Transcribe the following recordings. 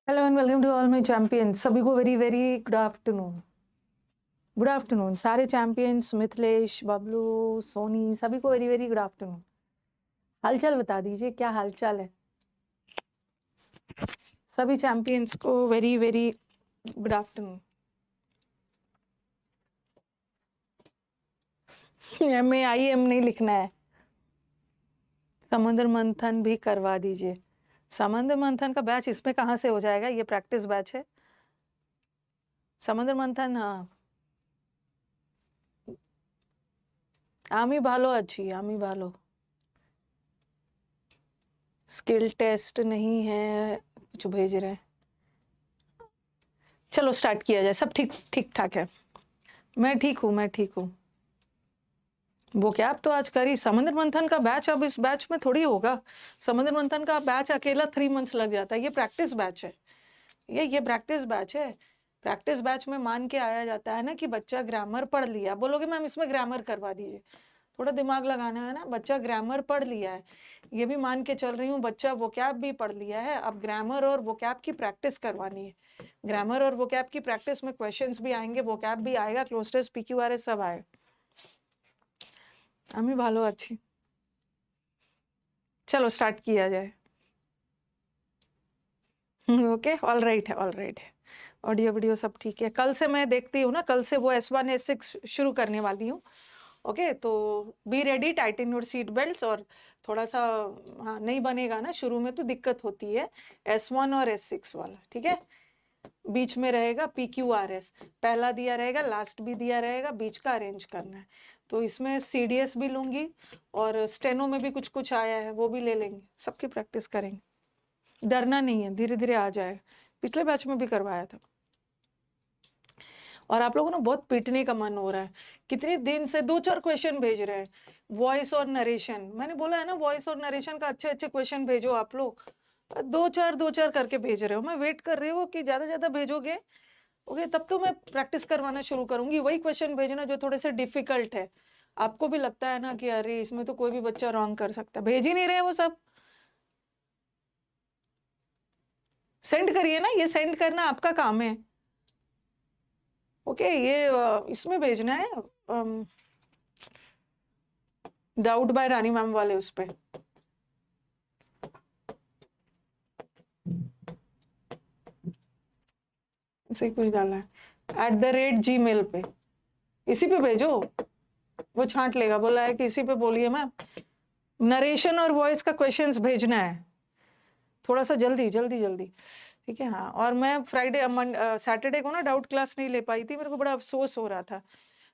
Hello and welcome to all my champions. सभी को very very good afternoon. Good afternoon सारे champions, Mithilesh, Bablu, Soni, सभी को वेरी वेरी गुड आफ्टरनून। हालचाल बता दीजिए, क्या हालचाल है सभी चैंपियंस को? Very very good afternoon. MAIM नहीं लिखना है, समुद्र मंथन भी करवा दीजिए। समुद्र मंथन का बैच इसमें कहाँ से हो जाएगा? ये प्रैक्टिस बैच है। समुद्र मंथन, हाँ आमी भालो, अच्छी आमी भालो। स्किल टेस्ट नहीं है, कुछ भेज रहे हैं। चलो स्टार्ट किया जाए। सब ठीक ठीक ठाक है। मैं ठीक हूँ, मैं ठीक हूँ। वो क्या, आप तो आज करी समुद्र मंथन का बैच, अब इस बैच में थोड़ी होगा। समुद्र मंथन का बैच अकेला 3 मंथ्स लग जाता है। ये प्रैक्टिस बैच है, ये प्रैक्टिस बैच है। प्रैक्टिस बैच में मान के आया जाता है ना कि बच्चा ग्रामर पढ़ लिया। बोलोगे मैम इसमें ग्रामर करवा दीजिए, थोड़ा दिमाग लगाना है ना। बच्चा ग्रामर पढ़ लिया है, ये भी मान के चल रही हूँ। बच्चा वोकैब भी पढ़ लिया है, अब ग्रामर और वोकैब की प्रैक्टिस करवानी है। ग्रामर और वोकैब की प्रैक्टिस में क्वेश्चंस भी आएंगे, वोकैब भी आएगा, क्लोज PQRS सब आएगा। अमी भालो, अच्छी। चलो स्टार्ट किया जाए। ओके, ऑल राइट है, ऑल राइट है। ऑडियो वीडियो सब ठीक है। कल से मैं देखती हूँ ना, कल से वो S1 S6 शुरू करने वाली हूँ। ओके, तो be ready, Titan your seat belt. और थोड़ा सा, हाँ नहीं बनेगा ना शुरू में तो दिक्कत होती है। S1 और S6 वाला, ठीक है। बीच में रहेगा PQRS, पहला दिया रहेगा, लास्ट भी दिया रहेगा, बीच का अरेंज करना है। तो इसमें CDS भी लूंगी और स्टेनो में भी कुछ कुछ आया है वो भी ले लेंगे, सबकी प्रैक्टिस करेंगे। डरना नहीं है, धीरे धीरे आ जाएगा। पिछले बैच में भी करवाया था। और आप लोगों को ना बहुत पीटने का मन हो रहा है, कितने दिन से 2-4 क्वेश्चन भेज रहे हैं, वॉइस और नरेशन। मैंने बोला है ना, वॉइस और नरेशन का अच्छे अच्छे क्वेश्चन भेजो आप लोग। 2-4 करके भेज रहे हो, मैं वेट कर रही हूँ कि ज्यादा ज्यादा भेजोगे। ओके, तब तो मैं प्रैक्टिस करवाना शुरू करूंगी। वही क्वेश्चन भेजना जो थोड़े से डिफिकल्ट है। आपको भी लगता है ना कि अरे इसमें तो कोई भी बच्चा रॉन्ग कर सकता है, भेज ही नहीं रहे वो सब। सेंड करिए ना, ये सेंड करना आपका काम है। ओके, ये इसमें भेजना है, डाउट बाय रानी मैम वाले उस पे। ऐसे ही कुछ डाला है @gmail पे, इसी पे भेजो, वो छांट लेगा। बोला है कि इसी पे बोलिए मैम, नरेशन और वॉइस का क्वेश्चंस भेजना है, थोड़ा सा जल्दी जल्दी जल्दी, ठीक है। हाँ, और मैं फ्राइडे सैटरडे को ना डाउट क्लास नहीं ले पाई थी, मेरे को बड़ा अफसोस हो रहा था।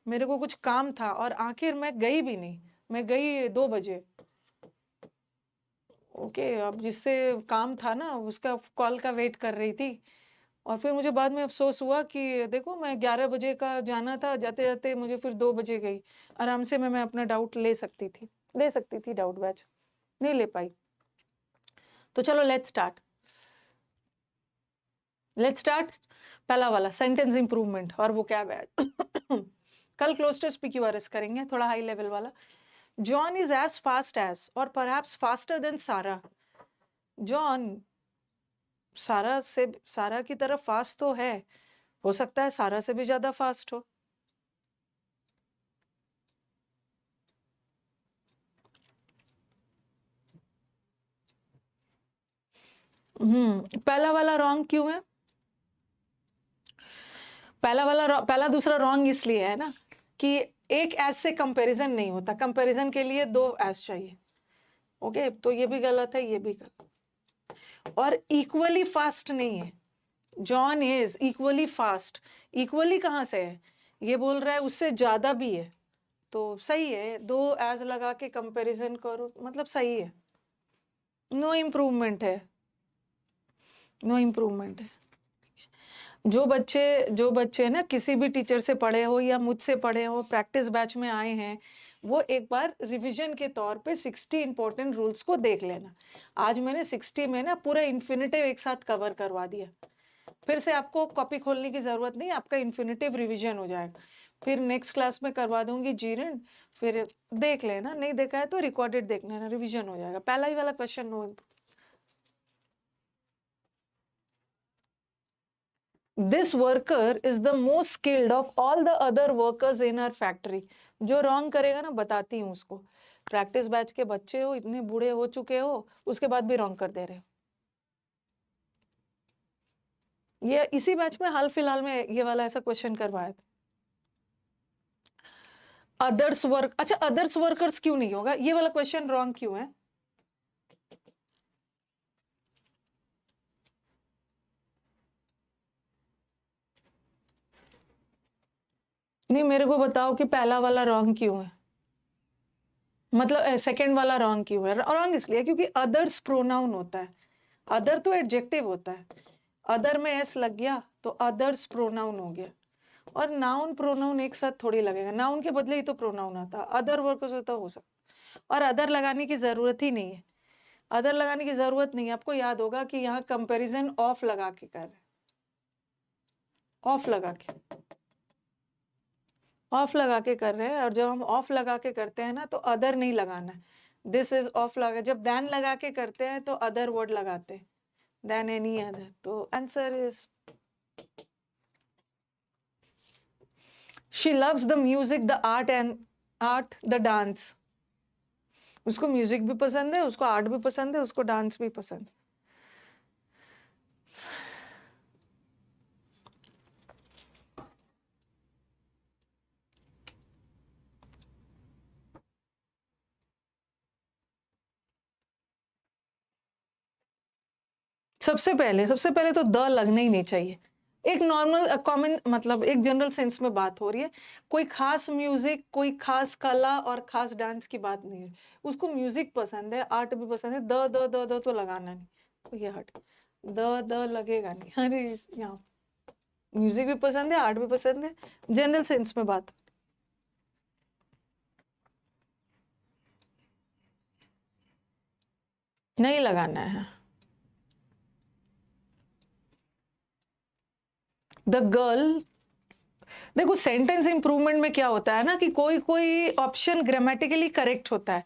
मेरे को कुछ काम था और आखिर मैं गई भी नहीं, मैं गई 2 बजे। ओके, अब जिससे काम था ना उसका कॉल का वेट कर रही थी। और फिर मुझे बाद में अफसोस हुआ कि देखो मैं 11 बजे का जाना था, जाते जाते मुझे फिर 2 बजे गई। आराम से मैं अपना डाउट ले सकती थी डाउट बैच, नहीं ले पाई। तो चलो लेट्स स्टार्ट। पहला वाला सेंटेंस इंप्रूवमेंट और वो क्या है। कल क्लोज PQRS करेंगे, थोड़ा हाई लेवल वाला। John is as fast as or perhaps faster than Sara. John Sara की तरफ फास्ट तो है, हो सकता है सारा से भी ज्यादा फास्ट हो। पहला वाला रॉन्ग क्यों है? पहला दूसरा रॉन्ग इसलिए है ना कि एक एस से कंपैरिजन नहीं होता, कंपैरिजन के लिए 2 एस चाहिए। ओके, तो ये भी गलत है, ये भी गलत। और इक्वली फास्ट नहीं है। John is equally fast, equally कहाँ से है? ये बोल रहा है उससे ज्यादा भी है, तो सही है। 2 एज लगा के कंपैरिजन करो, मतलब सही है। नो इम्प्रूवमेंट है, नो इम्प्रूवमेंट है। जो बच्चे ना किसी भी टीचर से पढ़े हो या मुझसे पढ़े हो, प्रैक्टिस बैच में आए हैं, वो एक बार रिवीजन के तौर पे 60 इंपॉर्टेंट रूल्स को देख लेना। आज मैंने 60 में ना पूरा इन्फिनेटिव एक साथ कवर करवा दिया। फिर से आपको कॉपी खोलने की जरूरत नहीं, आपका इन्फिनेटिव रिवीजन हो जाएगा। फिर नेक्स्ट क्लास में करवा दूंगी जीरण, फिर देख लेना, नहीं देखा है तो रिकॉर्डेड देख लेना, रिवीजन हो जाएगा। पहला ही वाला question no. This worker is the most skilled of all the other workers in our factory. जो रॉन्ग करेगा ना, बताती हूँ उसको, प्रैक्टिस बैच के बच्चे हो, इतने बूढ़े हो चुके हो, उसके बाद भी रॉन्ग कर दे रहे हो। ये इसी बैच में हाल फिलहाल में ये वाला ऐसा क्वेश्चन करवाया था। अदर्स वर्क, अच्छा अदर्स वर्कर्स क्यों नहीं होगा, ये वाला क्वेश्चन रॉन्ग क्यों है? नहीं, मेरे को बताओ कि पहला वाला रॉन्ग क्यों है, मतलब सेकंड वाला रॉन्ग क्यों है? रॉन्ग इसलिए क्योंकि अदर्स प्रोनाउन होता है, अदर तो एडजेक्टिव होता है, अदर में एस लग गया तो अदर्स प्रोनाउन हो गया। और नाउन प्रोनाउन एक साथ थोड़ी लगेगा, नाउन के बदले ही तो प्रोनाउन आता है, अदर वर्कर्स होता हो सकता, और अदर लगाने की जरूरत ही नहीं है, अदर लगाने की जरूरत नहीं है। आपको याद होगा कि यहाँ कंपैरिजन ऑफ लगा के कर रहे हैं, ऑफ लगा के, ऑफ लगा के कर रहे हैं। और जब हम ऑफ लगा के करते हैं ना तो अदर नहीं लगाना है, दिस इज ऑफ लगा। जब देन लगा के करते हैं तो अदर वर्ड लगाते हैं, देन एनी अदर। तो answer is she loves the music, the art and art the dance. उसको म्यूजिक भी पसंद है, उसको आर्ट भी पसंद है, उसको डांस भी पसंद है। सबसे पहले तो द लगना ही नहीं चाहिए। एक नॉर्मल कॉमन मतलब एक जनरल सेंस में बात हो रही है, कोई खास म्यूजिक, कोई खास कला और खास डांस की बात नहीं है। उसको म्यूजिक पसंद है, आर्ट भी पसंद है, द द द द तो लगाना नहीं, तो ये हट, द द लगेगा नहीं। अरे यहाँ म्यूजिक भी पसंद है, आर्ट भी पसंद है, जनरल सेंस में बात नहीं लगाना है। द गर्ल, देखो सेंटेंस इंप्रूवमेंट में क्या होता है ना कि कोई कोई ऑप्शन ग्रामेटिकली करेक्ट होता है,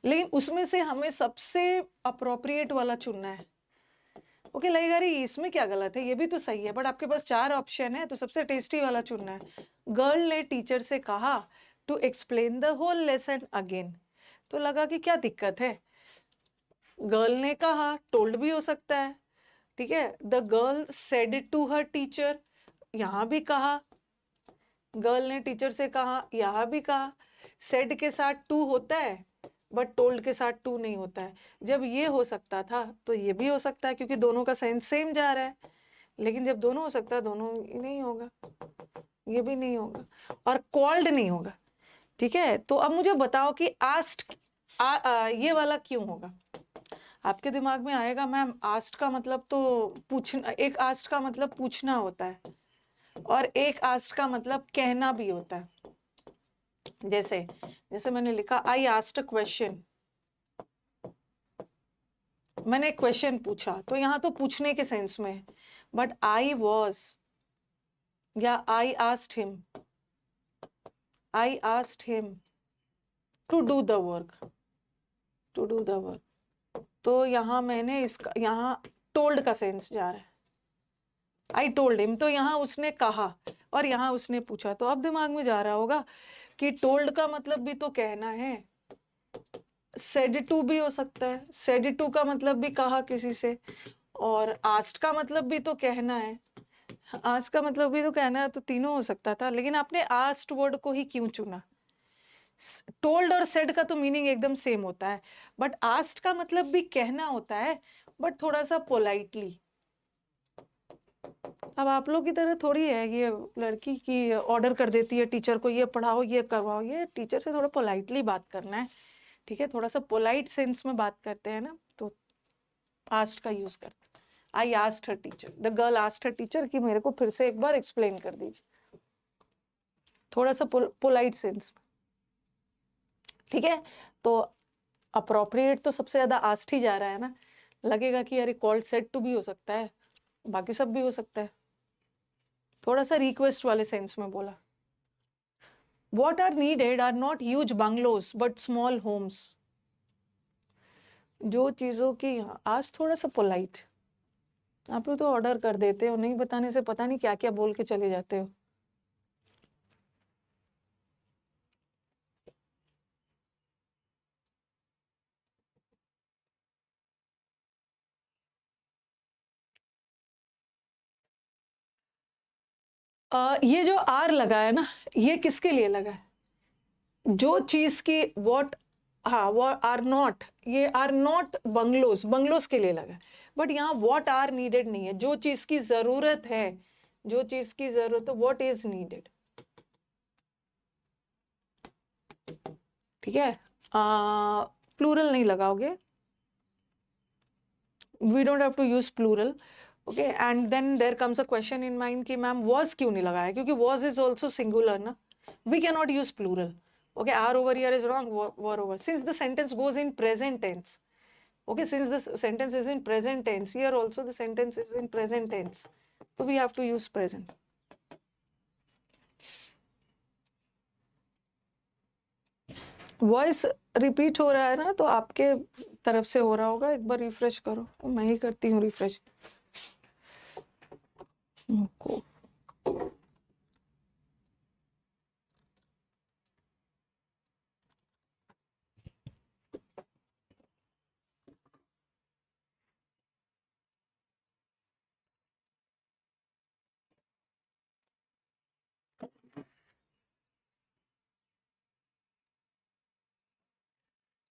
लेकिन उसमें से हमें सबसे अप्रोप्रिएट वाला चुनना है। ओके लगेगा अरे इसमें क्या गलत है, ये भी तो सही है, बट आपके पास 4 ऑप्शन है तो सबसे टेस्टी वाला चुनना है। गर्ल ने टीचर से कहा to explain the whole lesson again, तो लगा कि क्या दिक्कत है, गर्ल ने कहा, टोल्ड भी हो सकता है, ठीक है। The girl said it to her teacher, यहां भी कहा, गर्ल ने टीचर से कहा, यहां भी कहा। सेड के साथ टू होता है बट टोल्ड के साथ टू नहीं होता है। जब ये हो सकता था तो ये भी हो सकता है, क्योंकि दोनों का सेंस सेम जा रहा है। लेकिन जब दोनों हो सकता है, दोनों नहीं होगा, ये भी नहीं होगा, और कॉल्ड नहीं होगा, ठीक है। तो अब मुझे बताओ कि आस्ट ये वाला क्यों होगा? आपके दिमाग में आएगा मैम आस्ट का मतलब तो पूछना, एक आस्ट का मतलब पूछना होता है और एक आस्ट का मतलब कहना भी होता है। जैसे जैसे मैंने लिखा आई आस्क्ड अ क्वेश्चन, मैंने एक क्वेश्चन पूछा, तो यहाँ तो पूछने के सेंस में है, बट आई वॉज या I asked him to do the work, to do the work. तो यहाँ मैंने इसका, यहाँ टोल्ड का सेंस जा रहा है, आई टोल्ड हिम, तो यहाँ उसने कहा और यहाँ उसने पूछा। तो अब दिमाग में जा रहा होगा कि टोल्ड का मतलब भी तो कहना है, सेड टू भी हो सकता है, सेड टू का मतलब भी कहा किसी से, और आस्ट का मतलब भी तो कहना है, आस्ट का मतलब भी तो कहना है, तो तीनों हो सकता था। लेकिन आपने आस्ट वर्ड को ही क्यों चुना? टोल्ड और सेड का तो मीनिंग एकदम सेम होता है, बट आस्ट का मतलब भी कहना होता है, बट थोड़ा सा पोलाइटली। अब आप लोग की तरह थोड़ी है ये लड़की की ऑर्डर कर देती है टीचर को, ये पढ़ाओ ये करवाओ, ये टीचर से थोड़ा पोलाइटली बात करना है, ठीक है। थोड़ा सा पोलाइट सेंस में बात करते हैं ना, तो आस्ट का यूज करते हैं। I asked her teacher, the girl asked her teacher कि मेरे को फिर से एक बार एक्सप्लेन कर दीजिए, थोड़ा सा पोलाइट सेंस में, ठीक है। तो अप्रोप्रिएट तो सबसे ज्यादा आस्ट ही जा रहा है ना, लगेगा कि अरे कॉल्ड सेड टू भी हो सकता है, बाकी सब भी हो सकता है, थोड़ा सा रिक्वेस्ट वाले सेंस में बोला। What are needed are not huge bungalows but small homes. जो चीजों की, आज थोड़ा सा पोलाइट, आप लोग तो ऑर्डर कर देते हो, नहीं बताने से पता नहीं क्या क्या बोल के चले जाते हो। ये जो आर लगा है ना, ये किसके लिए लगा है? जो चीज की वॉट, हाँ वो आर नॉट, ये आर नॉट बंगलोज, बंगलोज के लिए लगा है। बट यहाँ वॉट आर नीडेड नहीं है, जो चीज की जरूरत है, जो चीज की जरूरत है, वॉट इज नीडेड। ठीक है, प्लूरल नहीं लगाओगे, we don't have to use plural. Okay, and then there comes a question in mind कि मैम वॉज क्यों नहीं लगाया, क्योंकि वॉज इज ऑल्सो सिंगुलर ना, we can not use plural. Okay, are over here is wrong, were over, since the sentence goes in present tense. Okay, since this sentence is in present tense, here also the sentence is in present tense, so we have to use present. Voice repeat हो रहा है ना, तो आपके तरफ से हो रहा होगा, एक बार रिफ्रेश करो, मैं ही करती हूँ रिफ्रेश को।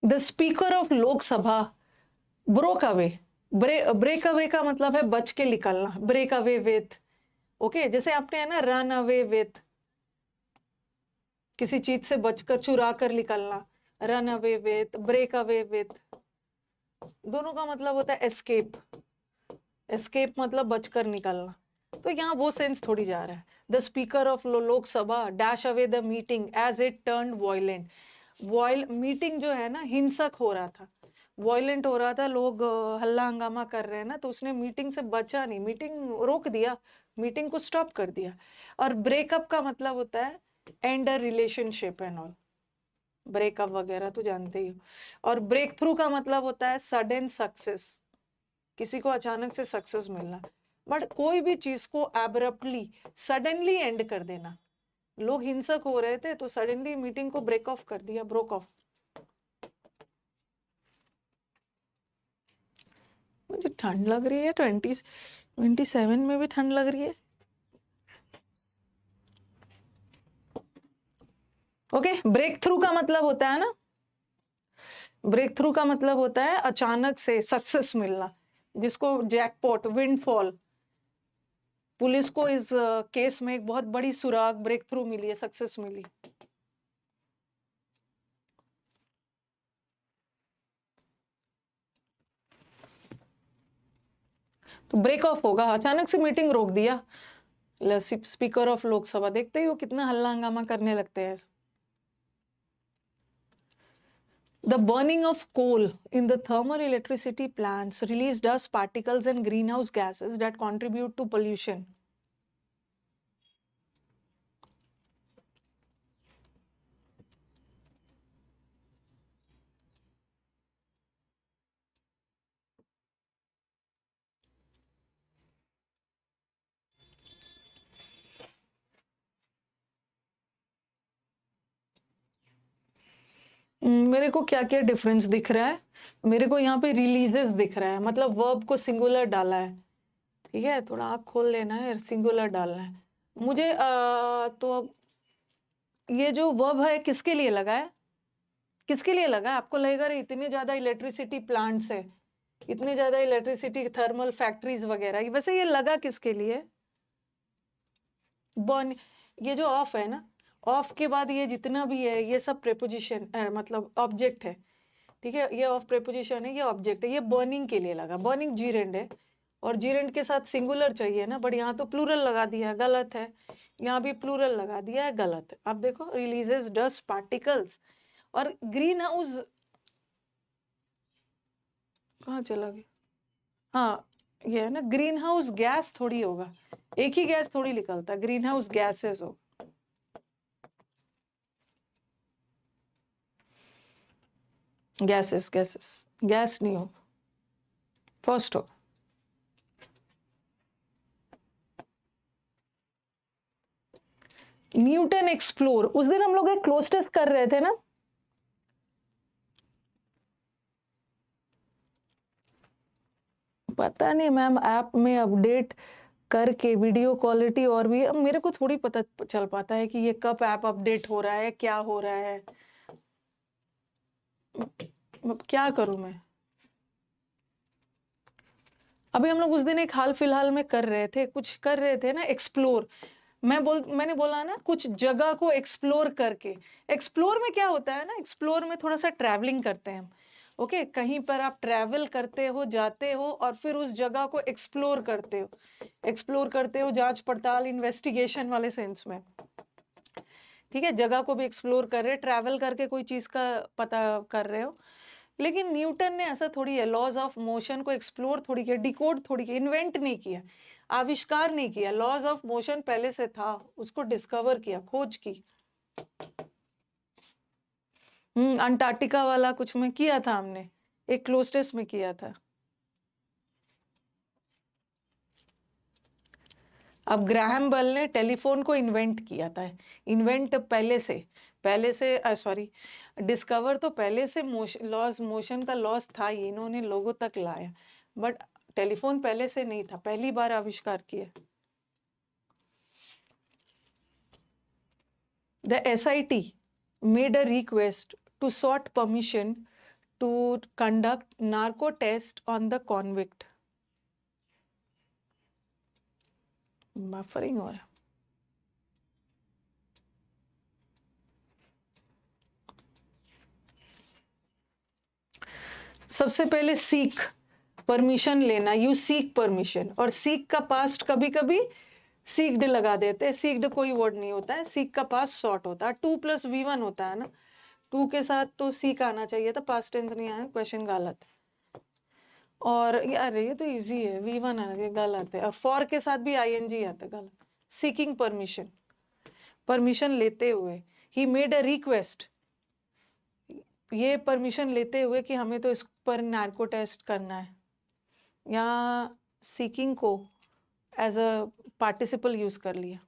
The speaker of Lok Sabha broke away, break away का मतलब है बच के निकलना, ब्रेक अवे विथ। ओके, जैसे आपने है ना रन अवे विथ, किसी चीज से बचकर, चुरा कर निकलना, run away with, break away with, दोनों का मतलब होता है एस्केप। एस्केप मतलब बचकर निकलना, तो यहाँ वो सेंस थोड़ी जा रहा है। The speaker of Lok Sabha dash away the meeting as it turn violent. Meeting जो है ना हिंसक हो रहा था, वॉयलेंट हो रहा था, लोग हल्ला हंगामा कर रहे हैं ना, तो उसने मीटिंग से बचा नहीं, मीटिंग रोक दिया, मीटिंग को स्टॉप कर दिया। और ब्रेकअप का मतलब होता है and a relationship and all, breakup वगैरह तो जानते ही हो। और ब्रेक थ्रू का मतलब होता है सडन सक्सेस, किसी को अचानक से सक्सेस मिलना। बट कोई भी चीज को एब्रप्टली सडनली एंड कर देना, लोग हिंसक हो रहे थे तो सडनली मीटिंग को ब्रेक ऑफ कर दिया, ब्रोक ऑफ। मुझे ठंड लग रही है, 27 में भी ठंड लग रही है। ओके, ब्रेक थ्रू का मतलब होता है ना, ब्रेक थ्रू का मतलब होता है अचानक से सक्सेस मिलना, जिसको जैकपॉट, विंडफॉल। पुलिस को इस केस में एक बहुत बड़ी सुराग, ब्रेक थ्रू मिली है, सक्सेस मिली। तो ब्रेक ऑफ होगा, अचानक से मीटिंग रोक दिया, स्पीकर ऑफ लोकसभा, देखते ही हो कितना हल्ला हंगामा करने लगते हैं। The burning of coal in the thermal electricity plants release dust particles and greenhouse gases that contribute to pollution. मेरे को क्या क्या डिफरेंस दिख रहा है, मेरे को यहाँ पे रिलीजेस दिख रहा है, मतलब वर्ब को सिंगुलर डाला है। ठीक है, थोड़ा आँख खोल लेना है, सिंगुलर डालना है मुझे। तो अब ये जो वर्ब है किसके लिए लगा है, किसके लिए लगा है? आपको लगेगा रे इतने ज्यादा इलेक्ट्रिसिटी प्लांट्स है, इतने ज्यादा इलेक्ट्रिसिटी थर्मल फैक्ट्रीज वगैरह, वैसे ये लगा किसके लिए? बर्न, ये जो ऑफ है ना, ऑफ के बाद ये जितना भी है ये सब प्रेपोजिशन मतलब ऑब्जेक्ट है। ठीक है, ये ऑफ प्रेपोजिशन है, ये ऑब्जेक्ट है, ये बर्निंग के लिए लगा, बर्निंग जीरेंड है, और जीरेंड के साथ सिंगुलर चाहिए ना, बट यहाँ तो प्लूरल लगा दिया है, गलत है। यहाँ भी प्लूरल लगा दिया है, गलत है। अब देखो, रिलीजेस डस्ट पार्टिकल्स, और ग्रीन हाउस कहाँ चला गया? हाँ, ये है ना, ग्रीन हाउस गैस थोड़ी होगा, एक ही गैस थोड़ी निकलता, ग्रीन हाउस गैसेस हो। गैसेस, गैसेस, गैस नहीं हो, फर्स्ट हो। न्यूटन एक्सप्लोर, उस दिन हम लोग एक क्लोज टेस्ट कर रहे थे ना, पता नहीं मैम ऐप में अपडेट करके वीडियो क्वालिटी और भी, अब मेरे को थोड़ी पता चल पाता है कि ये कब ऐप अपडेट हो रहा है, क्या हो रहा है, अब क्या करूं मैं। अभी हम लोग उस दिन एक हाल फिलहाल में कर रहे थे, कुछ कर रहे थे ना एक्सप्लोर, मैंने बोला ना कुछ जगह को एक्सप्लोर करके। एक्सप्लोर में क्या होता है ना, एक्सप्लोर में थोड़ा सा ट्रैवलिंग करते हैं हम। ओके, कहीं पर आप ट्रैवल करते हो, जाते हो और फिर उस जगह को एक्सप्लोर करते हो। एक्सप्लोर करते हो जांच पड़ताल इन्वेस्टिगेशन वाले सेंस में, ठीक है, जगह को भी एक्सप्लोर कर रहे, ट्रैवल करके कोई चीज का पता कर रहे हो। लेकिन न्यूटन ने ऐसा थोड़ी है, लॉज ऑफ मोशन को एक्सप्लोर थोड़ी किया, डिकोड थोड़ी किया, इन्वेंट नहीं किया, आविष्कार नहीं किया। लॉज ऑफ मोशन पहले से था, उसको डिस्कवर किया, खोज की। अंटार्कटिका वाला कुछ में किया था हमने, एक क्लोज टेस्ट में किया था। अब ग्राहम बेल ने टेलीफोन को इन्वेंट किया था, इन्वेंट पहले से सॉरी, डिस्कवर तो पहले से मोशन का लॉस था ही, इन्होंने लोगों तक लाया, बट टेलीफोन पहले से नहीं था, पहली बार आविष्कार किया। The SIT made a request to sought permission to conduct narco test on the convict. Buffering हो रहा है। सबसे पहले सीक परमिशन लेना, यू सीक परमिशन, और सीक का पास्ट कभी कभी सीक्ड लगा देते हैं, सीक्ड कोई वर्ड नहीं होता है, सीक का पास्ट शॉर्ट होता है, 2+V1 होता है ना, 2 के साथ तो सीक आना चाहिए था, पास्ट टेंस नहीं आया, क्वेश्चन गलत। और यार ये तो इजी है, V1 आना चाहिए, गलत है। और फॉर के साथ भी ING आता है, गलत। सीकिंग परमिशन, परमिशन लेते हुए, ही मेड अ रिक्वेस्ट, ये परमिशन लेते हुए कि हमें तो इस पर नार्को टेस्ट करना है। यहाँ सीकिंग को एज अ पार्टिसिपल यूज कर लिया।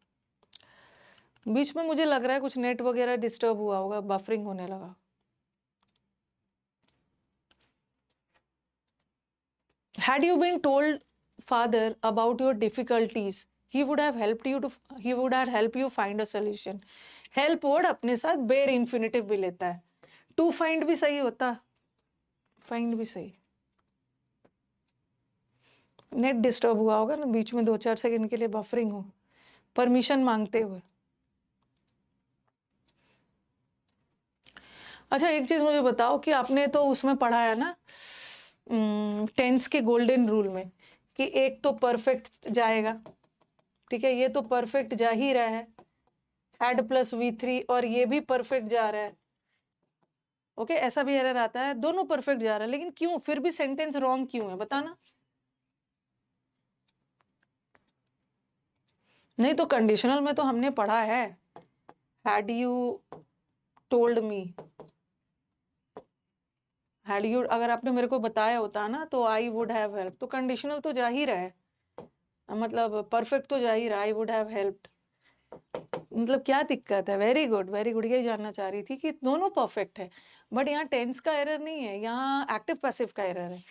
बीच में मुझे लग रहा है कुछ नेट वगैरह डिस्टर्ब हुआ होगा, बफरिंग होने लगा। Had you been told father about your difficulties, he would have helped you find a solution. Help word अपने साथ बेर इन्फिनेटिव भी लेता है, टू फाइंड भी सही होता, फाइंड भी सही। नेट डिस्टर्ब हुआ होगा ना, बीच में 2-4 सेकंड के लिए बफरिंग हो, परमिशन मांगते हुए। अच्छा एक चीज मुझे बताओ कि आपने तो उसमें पढ़ा है ना टेंस के गोल्डन रूल में, कि एक तो परफेक्ट जाएगा, ठीक है, ये तो परफेक्ट जा ही रहा है, had प्लस V3, और ये भी परफेक्ट जा रहा है। ओके, ऐसा भी एरर आता है, दोनों परफेक्ट जा रहा है, लेकिन क्यों फिर भी सेंटेंस रॉन्ग क्यों है, बताना। नहीं तो कंडीशनल में तो हमने पढ़ा है, had you told me, had you, अगर आपने मेरे को बताया होता ना तो I would have helped, तो कंडीशनल तो जा ही रहा है, मतलब परफेक्ट तो जा ही रहा, I would have helped, मतलब क्या दिक्कत है। वेरी गुड वेरी गुड, यही जानना चाह रही थी कि दोनों परफेक्ट है, बट यहाँ टेंस का एरर नहीं है, यहाँ एक्टिव पैसिव का एरर है।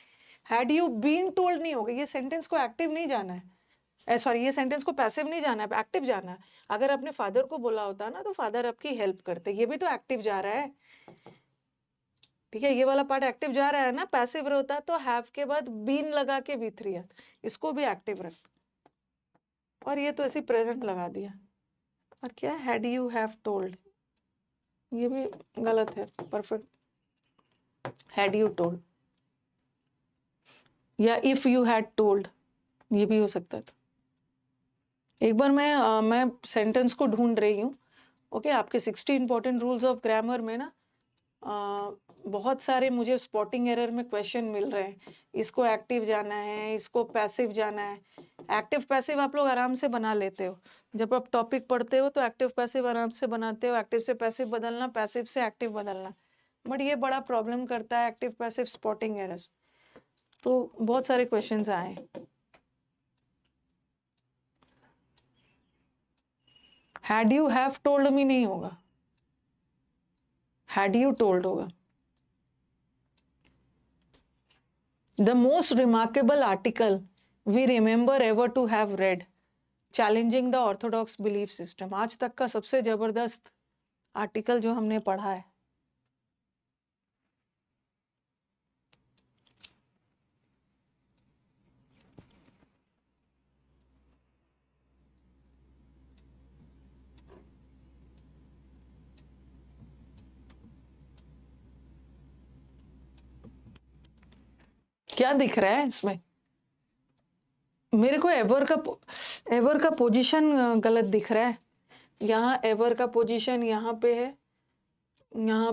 हैड यू बीन टोल्ड नहीं होगा, ये सेंटेंस को एक्टिव नहीं जाना है, सॉरी ये सेंटेंस को पैसिव नहीं जाना है, एक्टिव जाना है। अगर अपने फादर को बोला होता ना तो फादर आपकी हेल्प करते, ये भी तो एक्टिव जा रहा है, ठीक है, ये वाला पार्ट एक्टिव जा रहा है ना, पैसिव होता तो हैव के बाद बीन लगा के V3 आता, इसको भी एक्टिव रख, और ये तो ऐसे प्रेजेंट लगा दिया। और क्या हैड यू हैव टोल्ड, ये भी गलत है, परफेक्ट हैड यू टोल्ड, या इफ यू हैड टोल्ड, ये भी हो सकता था। एक बार मैं सेंटेंस को ढूंढ रही हूँ, ओके, आपके 60 इंपॉर्टेंट रूल्स ऑफ ग्रामर में ना बहुत सारे मुझे स्पॉटिंग एरर में क्वेश्चन मिल रहे हैं, इसको एक्टिव जाना है, इसको पैसिव जाना है। एक्टिव पैसिव आप लोग आराम से बना लेते हो, जब आप टॉपिक पढ़ते हो तो एक्टिव पैसिव आराम से बनाते हो, एक्टिव से पैसिव बदलना, पैसिव से एक्टिव बदलना, बट ये बड़ा प्रॉब्लम करता है एक्टिव पैसिव स्पॉटिंग एरर्स, तो बहुत सारे क्वेश्चंस आए। Had you have told me नहीं होगा, हैड यू टोल्ड होगा। The most remarkable article we remember ever to have read, challenging the orthodox belief system. आज तक का सबसे जबरदस्त आर्टिकल जो हमने पढ़ा है। क्या दिख रहा है इसमें? मेरे को एवर का पोजीशन गलत दिख रहा है। यहाँ एवर का पोजीशन यहाँ पे है, यहाँ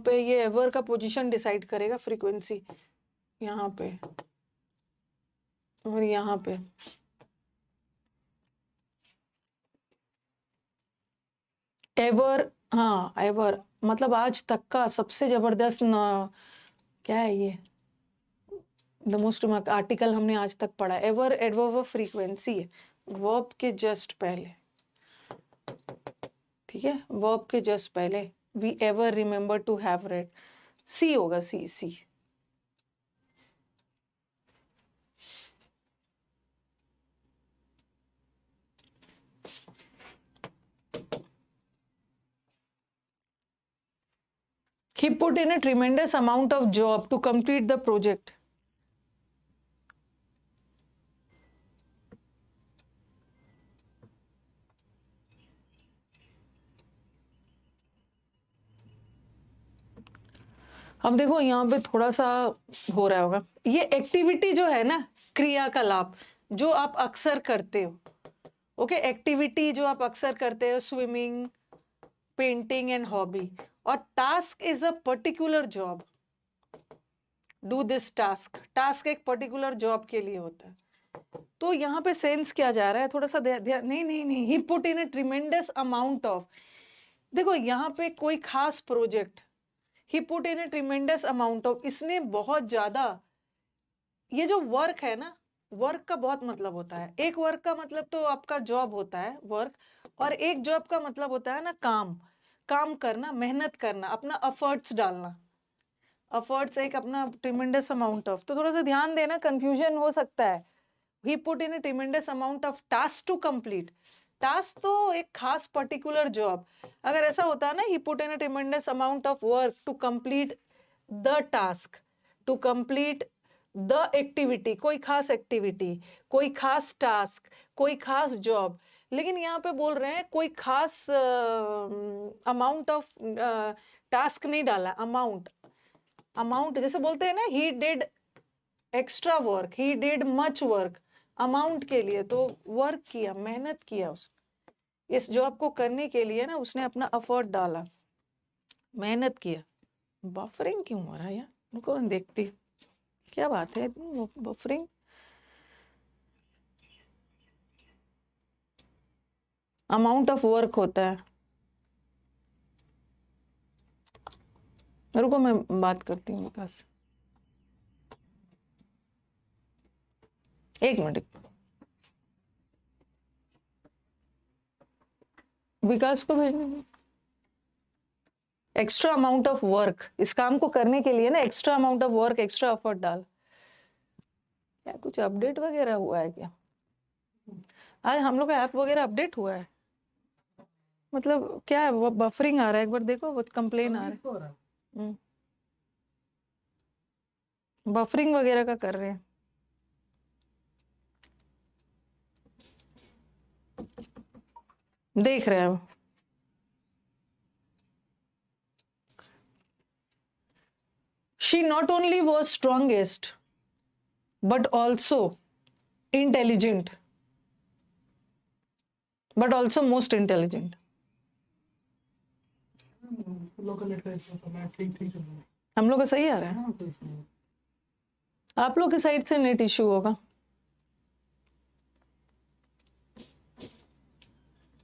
पे ये एवर का पोजीशन डिसाइड करेगा फ्रीक्वेंसी, यहाँ पे और यहाँ पे। एवर, हाँ एवर मतलब आज तक का सबसे जबरदस्त क्या है ये, द मोस्ट आर्टिकल हमने आज तक पढ़ा। एवर एडवर्ब ऑफ फ्रीक्वेंसी है, वर्ब के जस्ट पहले, ठीक है, वर्ब के जस्ट पहले। We ever remember to have read, C होगा, C C. He put in a tremendous amount of job to complete the project. अब देखो यहाँ पे थोड़ा सा हो रहा होगा, ये एक्टिविटी जो है ना, क्रियाकलाप जो आप अक्सर करते हो, ओके, एक्टिविटी जो आप अक्सर करते हो, स्विमिंग, पेंटिंग एंड हॉबी, और task is a particular job, do this task, task एक पर्टिकुलर जॉब के लिए होता है। तो यहाँ पे सेंस क्या जा रहा है, थोड़ा सा ध्यान, नहीं नहीं नहीं, he put in a tremendous amount of, देखो यहाँ पे कोई खास project, he put in a tremendous amount of, इसने बहुत ज्यादा, ये जो वर्क है ना, वर्क का बहुत मतलब होता है। एक वर्क का मतलब तो आपका जॉब होता है वर्क, और एक जॉब का मतलब होता है ना काम, काम करना, मेहनत करना, अपना एफर्ट्स डालना, एफर्ट्स एक अपना ट्रिमेंडस अमाउंट ऑफ। तो थोड़ा सा ध्यान देना, कंफ्यूजन हो सकता है। He put in a tremendous amount of task to complete, task तो एक खास पर्टिकुलर जॉब, अगर ऐसा होता है ना, he put in a tremendous amount of work to complete the task, to complete the activity, कोई खास एक्टिविटी, कोई खास टास्क, कोई खास जॉब। लेकिन यहाँ पे बोल रहे हैं कोई खास अमाउंट ऑफ टास्क नहीं डाला, अमाउंट, अमाउंट जैसे बोलते हैं ना, he did extra work, he did much work, amount के लिए तो वर्क किया, मेहनत किया, उसने इस जॉब को करने के लिए ना, उसने अपना एफर्ट डाला, मेहनत किया। बफरिंग क्यों हो रहा है यार, रुको देखती क्या बात है, बफरिंग, अमाउंट ऑफ वर्क होता है। रुको मैं बात करती हूँ विकास, एक मिनट, विकास को भेजने, एक्स्ट्रा अमाउंट ऑफ वर्क, इस काम को करने के लिए ना extra amount of work, extra effort डाल। क्या कुछ अपडेट वगैरह हुआ है क्या? आज हम लोग का ऐप वगैरह अपडेट हुआ है, मतलब क्या है, वो बफरिंग आ रहा है, एक बार देखो, वो कंप्लेन आ रहा है, बफरिंग वगैरह का कर रहे हैं। देख रहे हैं, she not only was strongest but also intelligent, but also most intelligent. हम लोग का सही आ रहा है, आप लोग की साइड से नेट इश्यू होगा,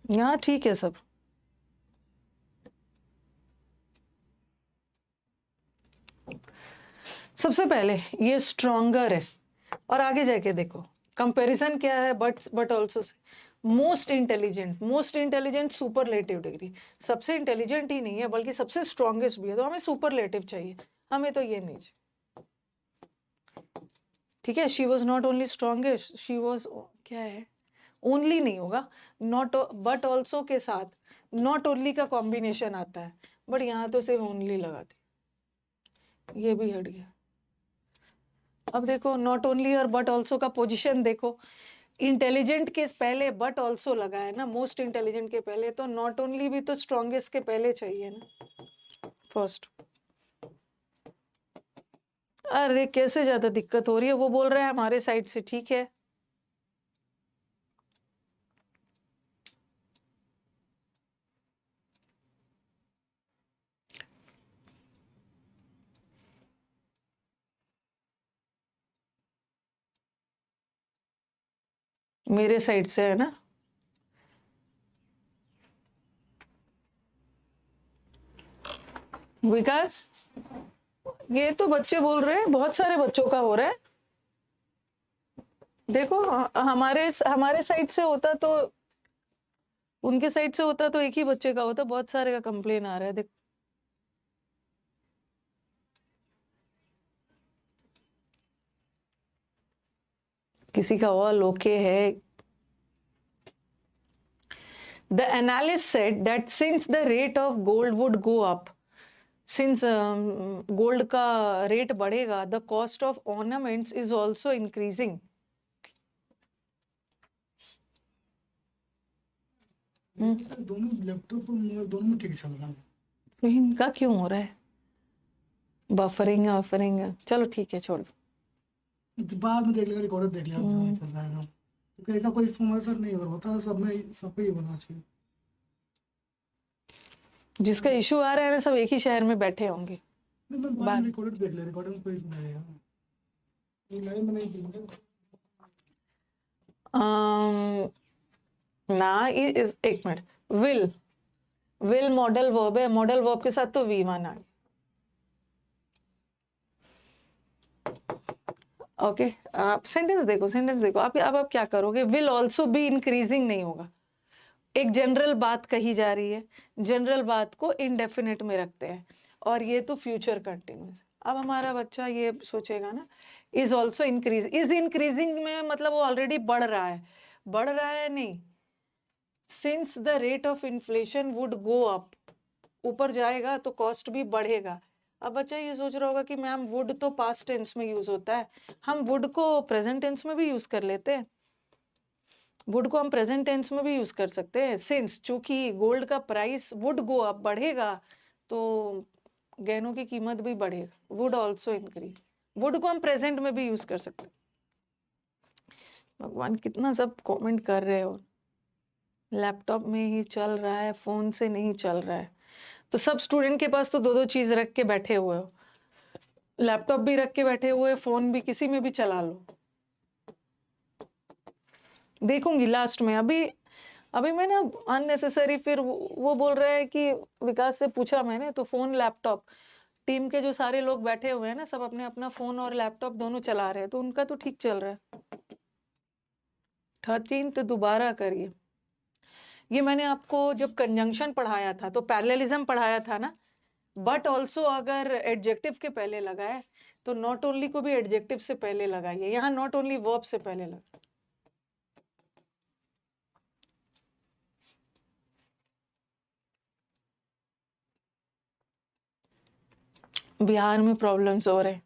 यहाँ ठीक है सब। सबसे पहले ये स्ट्रॉन्गर है, और आगे जाके देखो कंपैरिजन क्या है, but also say most intelligent superlative degree, सबसे इंटेलिजेंट ही नहीं है बल्कि सबसे स्ट्रॉन्गेस्ट भी है, तो हमें सुपरलेटिव चाहिए, हमें तो ये नहीं चाहिए। ठीक है, she was not only strongest, she was, क्या है, ओनली नहीं होगा, नॉट बट ऑल्सो के साथ नॉट ओनली का कॉम्बिनेशन आता है, बट यहाँ तो सिर्फ ओनली लगा दी, ये भी हट गया। अब देखो नॉट ओनली और बट ऑल्सो का पोजीशन देखो, इंटेलिजेंट के पहले बट ऑल्सो लगा है ना, मोस्ट इंटेलिजेंट के पहले, तो नॉट ओनली भी तो स्ट्रॉन्गेस्ट के पहले चाहिए ना फर्स्ट। अरे कैसे ज्यादा दिक्कत हो रही है, वो बोल रहा है हमारे साइड से ठीक है। मेरे साइड से है ना, विकास, ये तो बच्चे बोल रहे हैं, बहुत सारे बच्चों का हो रहा है। देखो हमारे हमारे साइड से होता तो, उनके साइड से होता तो एक ही बच्चे का होता, बहुत सारे का कंप्लेन आ रहा है। देखो किसी का और ओके है। The analyst said that since the rate of gold would go up, since gold का रेट बढ़ेगा, the cost of ornaments is also increasing. दोनों लैपटॉप और मोबाइल दोनों में ठीक चल रहा है। तो इनका क्यों हो रहा है बफरिंग? चलो ठीक है, छोड़ दो। तो बाद में देख लेगा, रिकॉर्डर देख लिया चल रहा है ना, तो ऐसा कोई समस्या नहीं होता है, सब पे ही होना चाहिए। जिसका इशू आ रहा है ना, सब एक ही शहर में बैठे होंगे। नहीं, मैं बाद में रिकॉर्डर देख ले, रिकॉर्डर में कोई इशू नहीं है, ये लाइव में नहीं दिखेगा ना इज, एक मिनट, विल मॉडल वर्ब है, मॉडल वर्ब के साथ तो V1 आ गया। ओके, आप सेंटेंस देखो, आप क्या करोगे, विल ऑल्सो बी इंक्रीजिंग नहीं होगा। एक जनरल बात कही जा रही है, जनरल बात को इनडेफिनेट में रखते हैं, और ये तो फ्यूचर कंटिन्यूस। अब हमारा बच्चा ये सोचेगा ना, is also increase, is increasing में मतलब वो ऑलरेडी बढ़ रहा है नहीं, since the rate of inflation would go up, ऊपर जाएगा तो कॉस्ट भी बढ़ेगा। अब बच्चा ये सोच रहा होगा कि मैम वुड तो पास्ट टेंस में यूज होता है, हम वुड को प्रेजेंट टेंस में भी यूज कर लेते हैं, वुड को हम प्रेजेंट टेंस में भी यूज कर सकते हैं, सिंस चूंकि गोल्ड का प्राइस वुड गो अप बढ़ेगा, तो गहनों की कीमत भी बढ़ेगा, वुड ऑल्सो इंक्रीज, वुड को हम प्रेजेंट में भी यूज कर सकते हैं। भगवान कितना सब कमेंट कर रहे हो, लैपटॉप में ही चल रहा है, फोन से नहीं चल रहा है, तो सब स्टूडेंट के पास तो दो दो चीज रख के बैठे हुए हो, लैपटॉप भी रख के बैठे हुए, फोन भी, किसी में भी चला लो। देखूंगी लास्ट में, अभी मैं ना अननेसेसरी, फिर वो बोल रहा है कि विकास से पूछा मैंने, तो फोन लैपटॉप, टीम के जो सारे लोग बैठे हुए हैं ना, सब अपने अपना फोन और लैपटॉप दोनों चला रहे हैं, तो उनका तो ठीक चल रहा है। 13 तो दोबारा करिए, ये मैंने आपको जब कंजंक्शन पढ़ाया था तो पैरेललिज्म पढ़ाया था ना, बट ऑल्सो अगर एडजेक्टिव के पहले लगाए तो नॉट ओनली को भी एडजेक्टिव से पहले लगाइए, यहाँ नॉट ओनली वर्ब से पहले लगा। बिहार में प्रॉब्लम्स हो रहे हैं।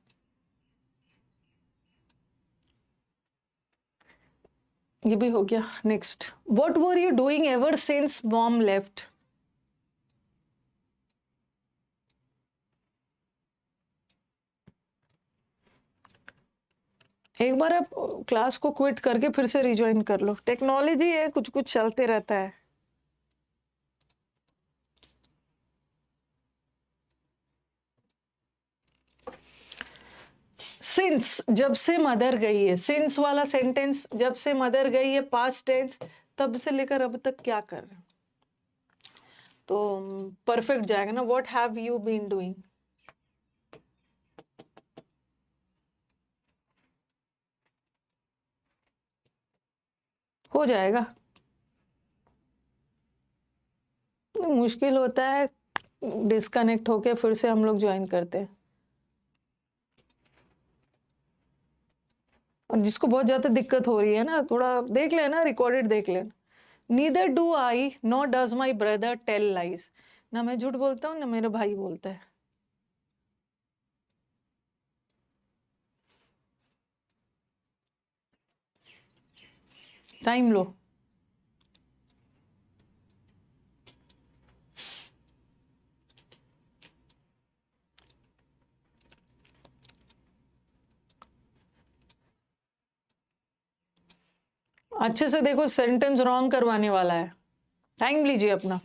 ये भी हो गया। Next, what were you doing ever since mom left? एक बार आप क्लास को क्विट करके फिर से रिज्वाइन कर लो, टेक्नोलॉजी है, कुछ कुछ चलते रहता है। सिंस जब से मदर गई है, सिंस वाला सेंटेंस जब से मदर गई है, पास्ट टेंस, तब से लेकर अब तक क्या कर रहे हो, तो परफेक्ट जाएगा ना, what have you been doing. हो जाएगा, मुश्किल होता है, डिस्कनेक्ट होके फिर से हम लोग ज्वाइन करते हैं। और जिसको बहुत ज्यादा दिक्कत हो रही है ना, थोड़ा देख लेना, रिकॉर्डेड देख लेना। Neither do I not does my brother tell lies. ना मैं झूठ बोलता हूँ ना मेरा भाई बोलता है। टाइम लो। अच्छे से देखो, सेंटेंस रॉन्ग करवाने वाला है। टाइम लीजिए अपना।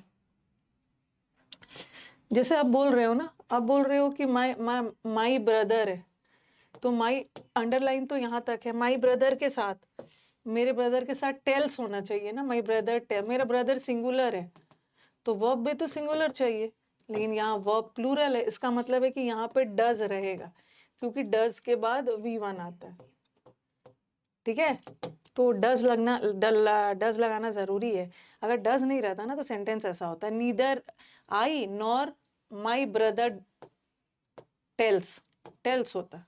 जैसे आप बोल रहे हो ना, आप बोल रहे हो कि माई ब्रदर है, तो माई अंडरलाइन तो यहाँ तक है। माई ब्रदर के साथ, मेरे ब्रदर के साथ टेल्स होना चाहिए ना। माई ब्रदर टेल, मेरा ब्रदर सिंगुलर है तो वर्ब भी तो सिंगुलर चाहिए, लेकिन यहाँ वर्ब प्लूरल है। इसका मतलब है कि यहाँ पे डज रहेगा, क्योंकि डज के बाद V1 आता है। ठीक है, तो डज लगाना जरूरी है। अगर डज नहीं रहता ना तो सेंटेंस ऐसा होता है, neither I nor my brother tells होता।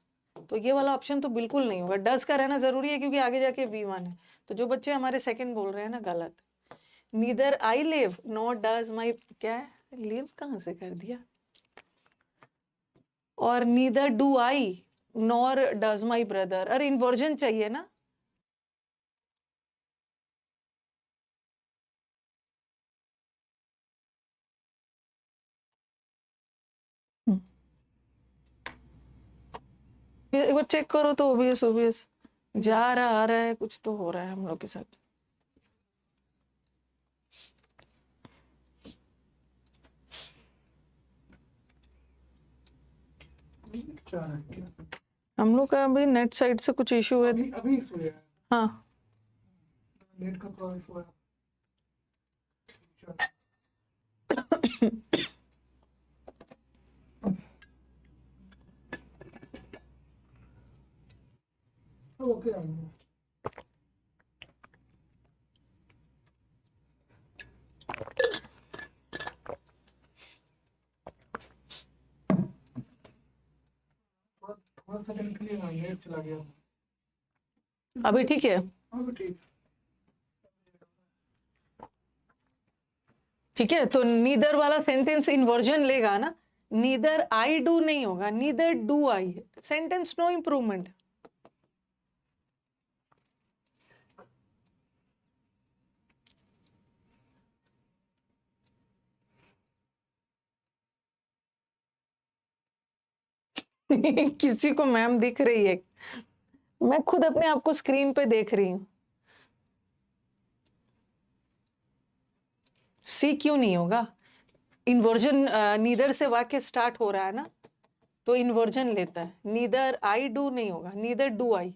तो ये वाला ऑप्शन तो बिल्कुल नहीं होगा। डज का रहना जरूरी है क्योंकि आगे जाके V1 है। तो जो बच्चे हमारे सेकंड बोल रहे हैं ना, गलत। Neither I live not does माई, क्या है, लिव कहाँ से कर दिया, और neither do I nor does my brother. अरे इन्वर्जन चाहिए ना। एक बार चेक करो तो ओबियस ओबियस जा रहा आ रहा है, कुछ तो हो रहा है हम लोग के साथ। क्या है क्या? हम लोग का अभी नेट साइड से कुछ इशू है। अभी अभी इशू है, हाँ, नेट का थोड़ा इशू है। ओके थोड़ा सेकंड के लिए ना नेट चला गया। अभी ठीक है। हाँ तो ठीक। ठीक है, तो नीदर वाला सेंटेंस इन्वर्जन लेगा ना। नीदर आई डू नहीं होगा, neither do I. Sentence no improvement. किसी को मैम दिख रही है? मैं खुद अपने आप को स्क्रीन पे देख रही हूँ। सी क्यों नहीं होगा? इन्वर्जन नीदर से वाक्य स्टार्ट हो रहा है ना, तो इन्वर्जन लेता है। नीदर आई डू नहीं होगा, neither do I.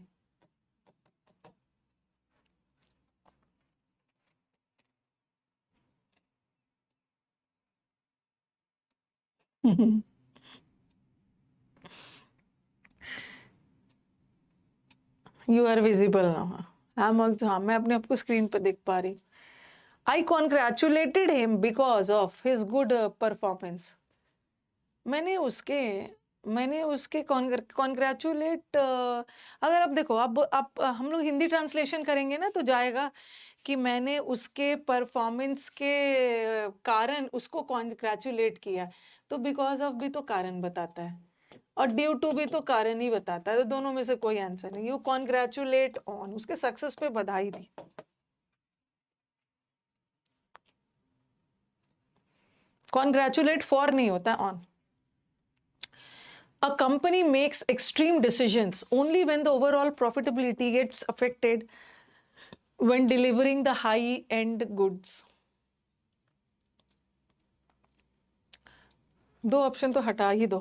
You are visible now. I am also, हाँ, मैं अपने आप को स्क्रीन पर देख पा रही। I congratulated him because of his good performance. मैंने उसके मैंने उसके कॉन्ग्रेचुलेट, अगर आप देखो, आप हम लोग हिंदी ट्रांसलेशन करेंगे ना तो जाएगा कि मैंने उसके परफॉर्मेंस के कारण उसको कॉन्ग्रेचुलेट किया। तो बिकॉज ऑफ भी तो कारण बताता है, और ड्यू टू भी तो कारण ही बताता है। तो दोनों में से कोई आंसर नहीं। यू कॉन्ग्रेचुलेट ऑन, उसके सक्सेस पे बधाई दी। कॉन्ग्रेचुलेट फॉर नहीं होता, on. A company makes extreme decisions only when the overall profitability gets affected when delivering the high-end goods. दो ऑप्शन तो हटा ही दो।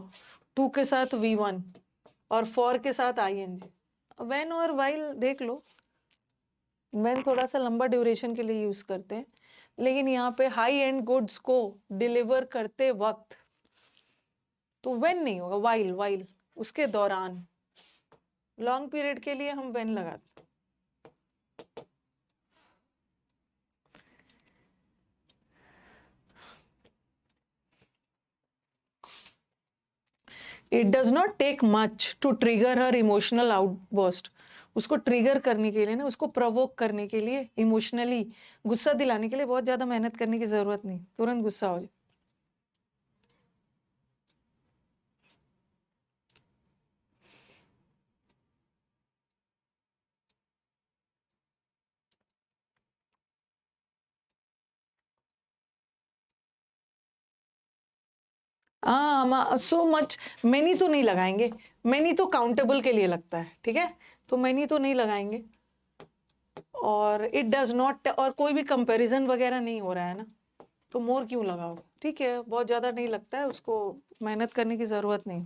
टू के साथ V1 और फॉर के साथ ING। व्हेन और व्हाइल देख लो। व्हेन थोड़ा सा लंबा ड्यूरेशन के लिए यूज करते हैं, लेकिन यहाँ पे हाई एंड गुड्स को डिलीवर करते वक्त तो व्हेन नहीं होगा, व्हाइल। व्हाइल उसके दौरान, लॉन्ग पीरियड के लिए हम व्हेन लगाते। It does not take much to trigger her emotional outburst. उसको ट्रिगर करने के लिए ना, उसको प्रवोक करने के लिए, इमोशनली गुस्सा दिलाने के लिए बहुत ज्यादा मेहनत करने की जरूरत नहीं, तुरंत गुस्सा हो जाए. हाँ, सो मच मैनी तो नहीं लगाएंगे. मैनी तो काउंटेबल के लिए लगता है, ठीक है, तो मैनी तो नहीं लगाएंगे. और इट डज नॉट, और कोई भी कंपैरिजन वगैरह नहीं हो रहा है ना, तो मोर क्यों लगाओगे. ठीक है, बहुत ज्यादा नहीं लगता है, उसको मेहनत करने की जरूरत नहीं.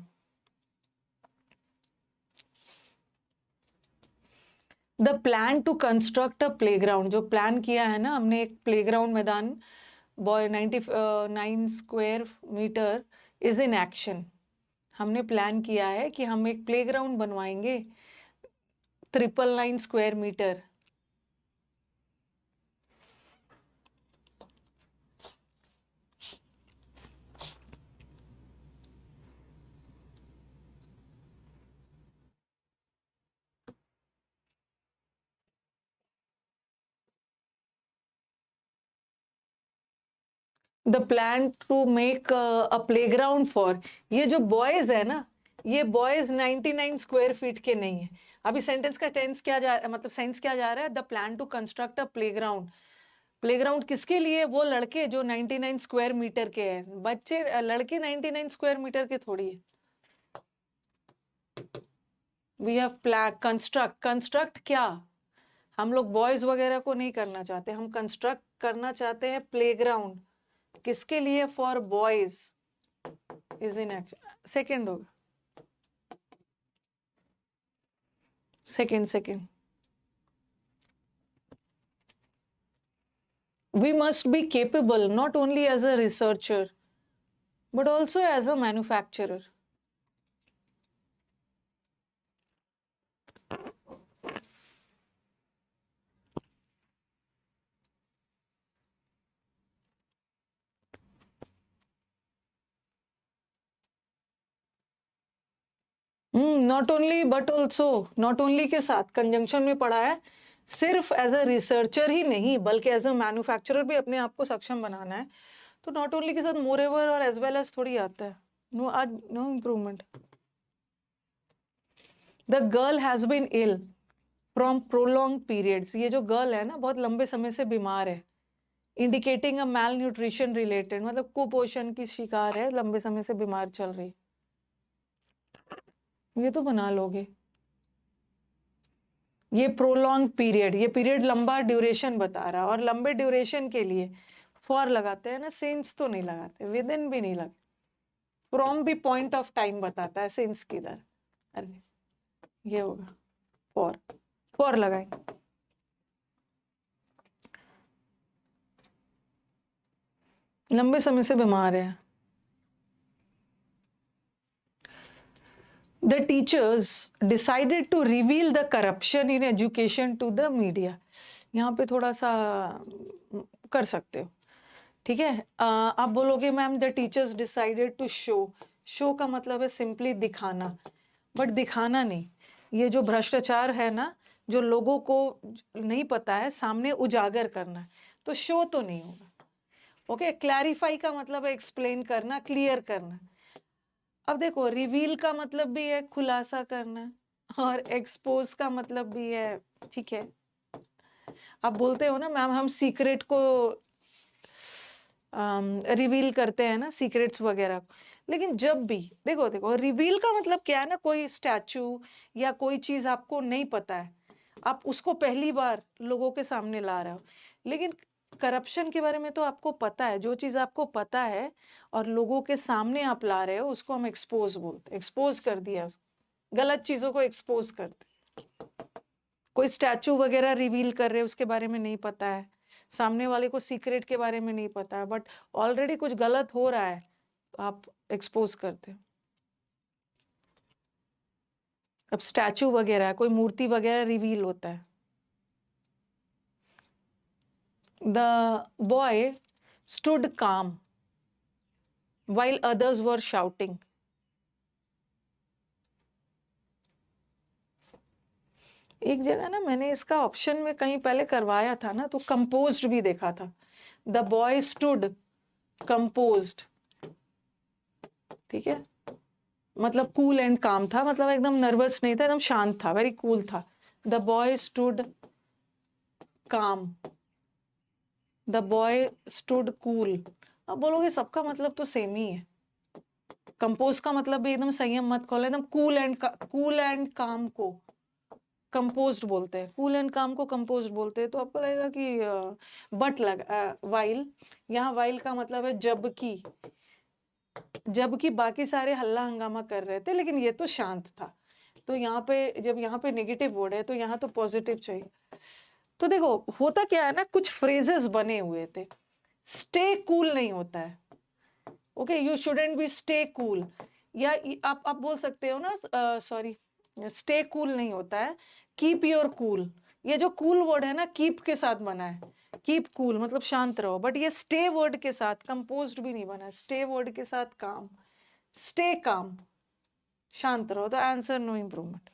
The plan to construct a playground, जो प्लान किया है ना हमने, एक प्लेग्राउंड मैदान, by 99 square meter is in action. हमने प्लान किया है कि हम एक प्लेग्राउंड बनवाएंगे 999 square meter. The plan to make a playground for, ये जो बॉयज है ना, ये बॉयज 99 स्क्वायर फीट के नहीं है. अभी सेंटेंस का टेंस क्या जा, मतलब सेंस क्या जा रहा है, the plan to construct a playground. Playground किसके लिए, वो लड़के जो 99 स्क्वायर मीटर के हैं. बच्चे लड़के 99 स्क्वायर मीटर के थोड़ी है. We have plan construct, construct क्या, हम लोग बॉयज वगैरह को नहीं करना चाहते, हम कंस्ट्रक्ट करना चाहते हैं प्लेग्राउंड. किसके लिए, for boys is in action. Second होगा, second. We must be capable not only as a researcher but also as a manufacturer. Not only but also, not only के साथ कंजंक्शन में पढ़ा है. सिर्फ एज अ रिसर्चर ही नहीं बल्कि as a manufacturer भी अपने आप को सक्षम बनाना है. तो नॉट ओनली के साथ मोर एवर और एज वेल एज थोड़ी आता है. नो, आज no improvement. The girl has been ill from prolong periods, ये जो गर्ल है ना बहुत लंबे समय से बीमार है. Indicating a malnutrition related, मतलब कुपोषण की शिकार है, लंबे समय से बीमार चल रही. ये तो बना लोगे. ये प्रोलॉन्ग पीरियड, ये पीरियड लंबा ड्यूरेशन बता रहा है, और लंबे ड्यूरेशन के लिए फॉर लगाते हैं ना, सिंस तो नहीं लगाते, विद इन भी नहीं लगाते. फ्रॉम भी पॉइंट ऑफ टाइम बताता है, सिंस किधर. अरे ये होगा फॉर, फॉर लगाएंगे. लंबे समय से बीमार है. The teachers decided to reveal the corruption in education to the media. यहाँ पे थोड़ा सा कर सकते हो, ठीक है. आप बोलोगे ma'am the teachers decided to show, show का मतलब है सिंपली दिखाना, बट दिखाना नहीं. ये जो भ्रष्टाचार है ना, जो लोगों को नहीं पता है, सामने उजागर करना है, तो शो तो नहीं होगा. ओके, क्लैरिफाई का मतलब है एक्सप्लेन करना, क्लियर करना. अब देखो, रिवील का मतलब भी है खुलासा करना, और एक्सपोज का मतलब भी है, ठीक है. आप बोलते हो ना मैम हम सीक्रेट को रिवील करते हैं ना, सीक्रेट्स वगैरह. लेकिन जब भी देखो रिवील का मतलब क्या है ना, कोई स्टैचू या कोई चीज आपको नहीं पता है, आप उसको पहली बार लोगों के सामने ला रहे हो. लेकिन करप्शन के बारे में तो आपको पता है, जो चीज आपको पता है और लोगों के सामने आप ला रहे हो, उसको हम एक्सपोज बोलते हैं. एक्सपोज कर दिया, गलत चीजों को एक्सपोज करते. कोई स्टैचू वगैरह रिवील कर रहे हैं, उसके बारे में नहीं पता है, सामने वाले को सीक्रेट के बारे में नहीं पता है, बट ऑलरेडी कुछ गलत हो रहा है, तो आप एक्सपोज करते हो. अब स्टैचू वगैरह, कोई मूर्ति वगैरह रिवील होता है. द बॉय स्टूड काम while others were shouting. एक जगह ना मैंने इसका ऑप्शन में कहीं पहले करवाया था ना, तो कंपोज्ड भी देखा था। द बॉय स्टूड कंपोज्ड, ठीक है, मतलब कूल एंड काम था, मतलब एकदम नर्वस नहीं था, एकदम शांत था, वेरी कूल था। द बॉय स्टूड काम, द बॉय स्टूड कूल। अब बोलोगे सबका मतलब तो सेम ही है। कंपोज का मतलब भी एकदम संयम मत खोलो, एकदम कूल एंड काम को कंपोज्ड बोलते हैं, कूल एंड काम को कंपोज्ड बोलते हैं। तो आपको लगेगा कि बट वाइल, यहाँ वाइल का मतलब है जबकि, जबकि बाकी सारे हल्ला हंगामा कर रहे थे लेकिन ये तो शांत था। तो यहाँ पे जब यहाँ पे नेगेटिव वर्ड है तो यहाँ तो पॉजिटिव चाहिए। तो देखो होता क्या है ना, कुछ फ्रेजेस बने हुए थे। स्टे कूल नहीं होता है, okay, you shouldn't be stay cool, या आप बोल सकते हो ना, सॉरी, स्टे कूल नहीं होता है, कीप योर कूल। ये जो कूल वर्ड है ना, कीप के साथ बना है, कीप कूल मतलब शांत रहो, बट ये स्टे वर्ड के साथ, कंपोज्ड भी नहीं बना है, स्टे वर्ड के साथ काम, स्टे काम, शांत रहो। तो answer no improvement.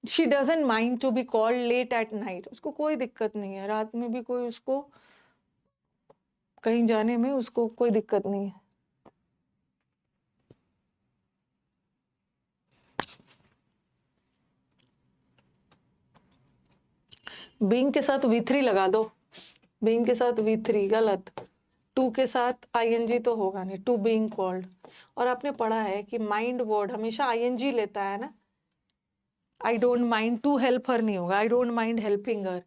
She doesn't mind to be called late at night, उसको कोई दिक्कत नहीं है रात में भी कोई उसको कहीं जाने में, उसको कोई दिक्कत नहीं है। बीइंग के साथ V3 लगा दो, बीइंग के साथ V3 गलत, टू के साथ ING तो होगा नहीं, टू बीइंग कॉल्ड। और आपने पढ़ा है कि माइंड वर्ड हमेशा ING लेता है ना, I don't mind to help her नहीं होगा, I don't mind helping her.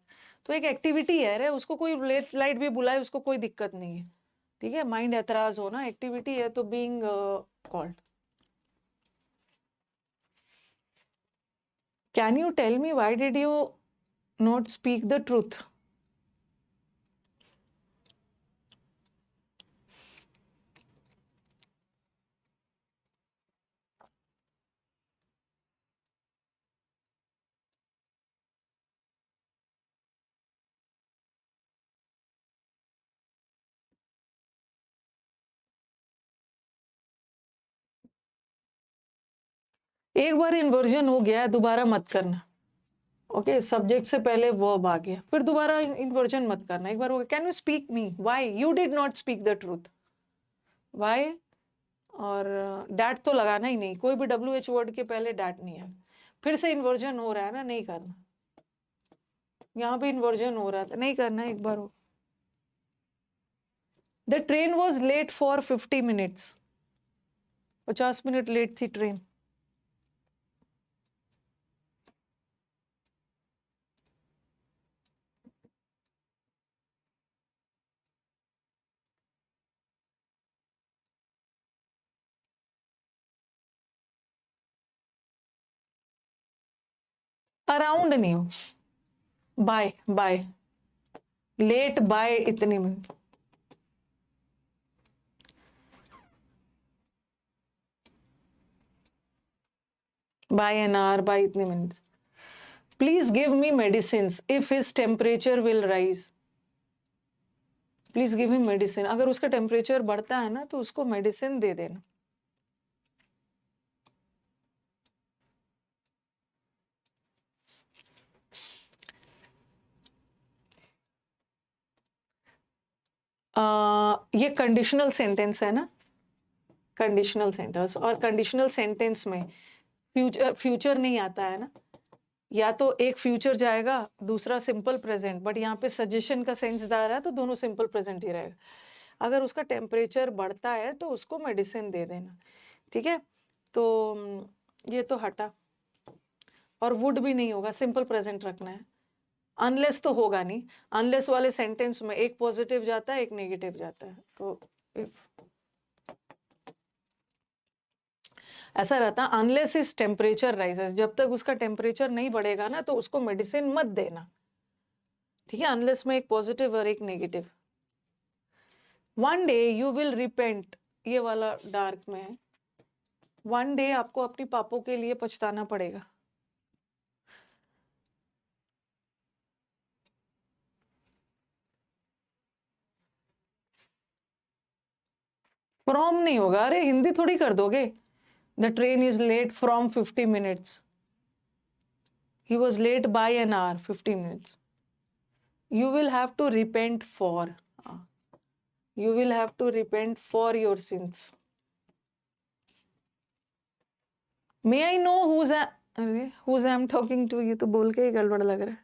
तो एक एक्टिविटी है रे, उसको कोई लेट लाइट भी बुलाए उसको कोई दिक्कत नहीं है, ठीक है, माइंड एतराज हो ना, एक्टिविटी है तो being called. Can you tell me why did you not speak the truth? एक बार इन्वर्जन हो गया, दोबारा मत करना, ओके, सब्जेक्ट से पहले वर्ब आ गया, फिर दोबारा इन्वर्जन मत करना। एक बार हो गया, can you speak me, why you did not speak the truth, why. और डैट तो लगाना ही नहीं, कोई भी WH वर्ड के पहले डैट नहीं है। फिर से इन्वर्जन हो रहा है ना, नहीं करना, यहाँ पे इन्वर्जन हो रहा था, नहीं करना, एक बार हो। The train was late for 50 minutes, 50 minute late थी ट्रेन। अराउंड नहीं हो, बाय बाय, लेट बाय इतनी minute, by an hour, by इतनी minutes. Please give me medicine if his temperature will rise, please give him medicine, अगर उसका temperature बढ़ता है ना तो उसको मेडिसिन दे देना। ये कंडीशनल सेंटेंस है ना, कंडीशनल सेंटेंस, और कंडीशनल सेंटेंस में फ्यूचर नहीं आता है ना, या तो एक फ्यूचर जाएगा दूसरा सिंपल प्रेजेंट, बट यहाँ पे सजेशन का सेंस आ रहा है तो दोनों सिंपल प्रेजेंट ही रहेगा। अगर उसका टेम्परेचर बढ़ता है तो उसको मेडिसिन दे देना, ठीक है। तो ये तो हटा, और वुड भी नहीं होगा, सिंपल प्रेजेंट रखना है, अनलेस तो होगा नहीं, अनलेस वाले सेंटेंस में एक पॉजिटिव जाता है एक नेगेटिव जाता है, तो ऐसा रहता है, अनलेस इज टेम्परेचर राइजेस, जब तक उसका टेम्परेचर नहीं बढ़ेगा ना तो उसको मेडिसिन मत देना, ठीक है, अनलेस में एक पॉजिटिव और एक negative. One day you will repent, ये वाला डार्क में है, वन डे आपको अपनी पापों के लिए पछताना पड़ेगा। फ्रॉम नहीं होगा, अरे हिंदी थोड़ी कर दोगे, The train is late from 50 minutes. He was late by an hour, 50 minutes. You will have to repent for. You will have to repent for your sins. May I know who's I'm talking to? ये तो बोल के ही गड़बड़ लग रहा है.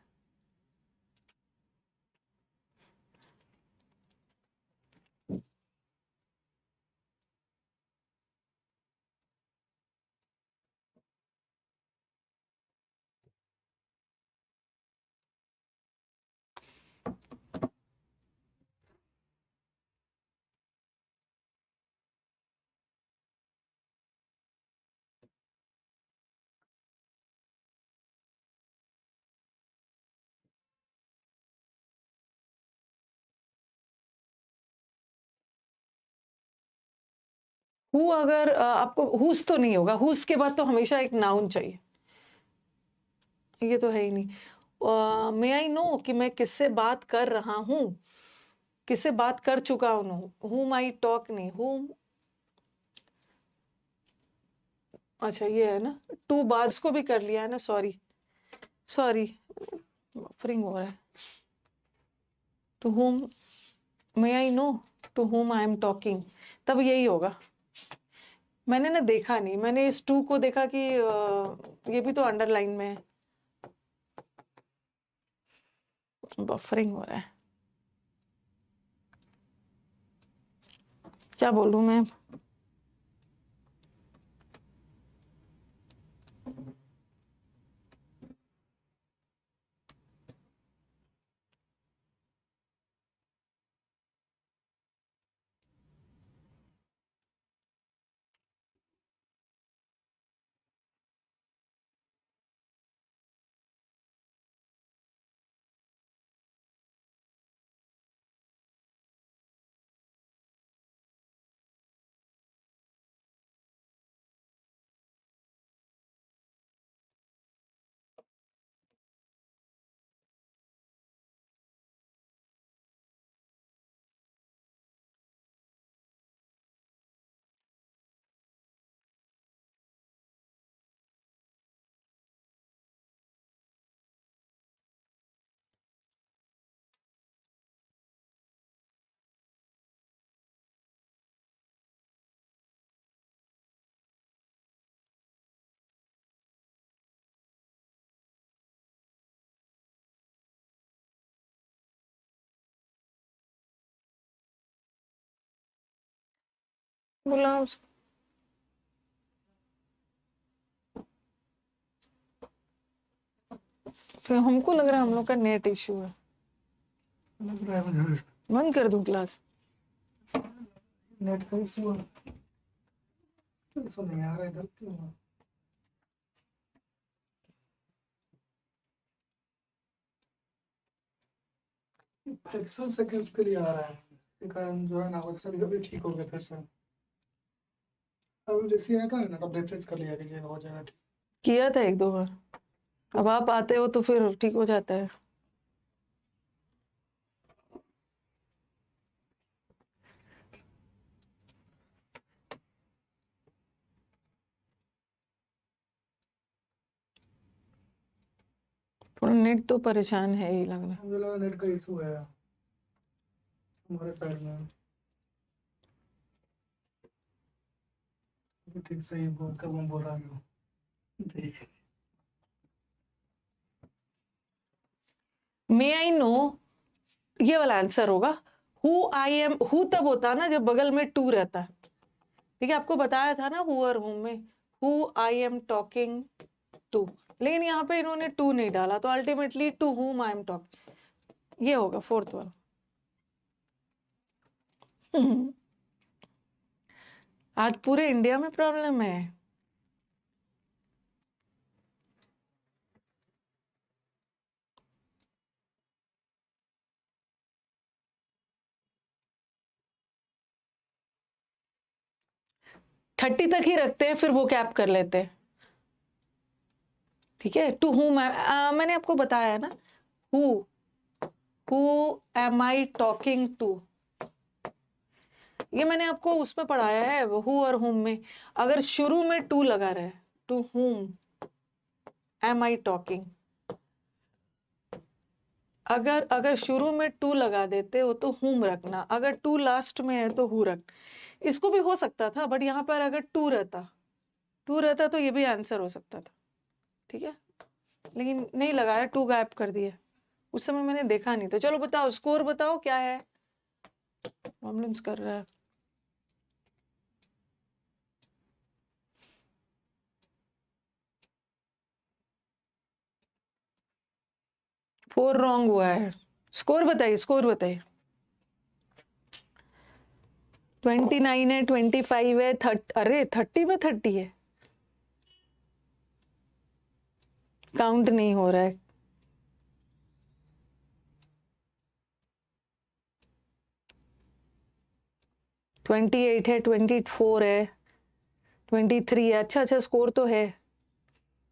Who अगर आपको हुस तो नहीं होगा, हुस के बाद तो हमेशा एक नाउन चाहिए. ये तो है ही नहीं. मे आई नो कि मैं किससे बात कर रहा हूँ, किससे बात कर चुका हूँ. whom I talk नहीं, whom. अच्छा ये है ना, टू बार इसको भी कर लिया है ना. सॉरी बफरिंग हो रहा है. To whom may I know, to whom I am talking, तब यही होगा. मैंने ना देखा नहीं, मैंने इस टू को देखा कि ये भी तो अंडरलाइन में है. बफरिंग हो रहा है. क्या बोलूं मैं. बोला तो हमको लग रहा है हम लोग का नेट इश्यू है. लग रहा है मुझे बंद कर दूं क्लास. नेट का इशू है. इशू नहीं आ रहा इधर क्यों. फ्रैक्शन सेकंड्स के लिए आ रहा है. इसके कारण जो है ना वो सभी कभी ठीक हो गया फिर से. अब जैसे आया था ना तब रिफ्रेश कर लिया कीजिएगा, हो जाएगा ठीक. किया था एक दो बार. अब आप आते हो तो फिर ठीक हो जाता है. थोड़ा नेट तो परेशान है ही लग रहा है. मुझे लगा नेट का इशू है हमारे साइड में. ठीक सही बोल कब हम बोल रहा हूँ. ठीक. मे आई नो ये वाला आंसर होगा. हु आई एम, हु तब होता ना जब बगल में टू रहता है. ठीक है, आपको बताया था ना हु और हुम में. Who I am talking to, लेकिन यहाँ पे इन्होंने टू नहीं डाला तो ultimately to whom I am talking, ये होगा फोर्थ वाला. आज पूरे इंडिया में प्रॉब्लम है. थर्टी तक ही रखते हैं, फिर वो कैप कर लेते हैं. ठीक है, टू हुम मैंने आपको बताया है ना. Who am I talking to. ये मैंने आपको उसमें पढ़ाया है हु और हुम में। अगर शुरू में टू लगा रहा है, to whom M I talking, अगर अगर शुरू में टू लगा देते हो तो हुम रखना, अगर टू लास्ट में है तो हु रख। इसको भी हो सकता था, बट यहाँ पर अगर टू रहता तो ये भी आंसर हो सकता था, ठीक है, लेकिन नहीं लगाया, टू गायब कर दिया। उस समय मैंने देखा नहीं था। चलो बताओ, स्कोर बताओ क्या है। प्रॉब्लम्स कर रहा है। फोर रॉन्ग हुआ है। स्कोर बताइए, स्कोर बताइए। 29 है, 25 है, 30, अरे 30 में 30 है, काउंट नहीं हो रहा है। ट्वेंटी 28 है, 24 है, 23 है। अच्छा अच्छा स्कोर तो है,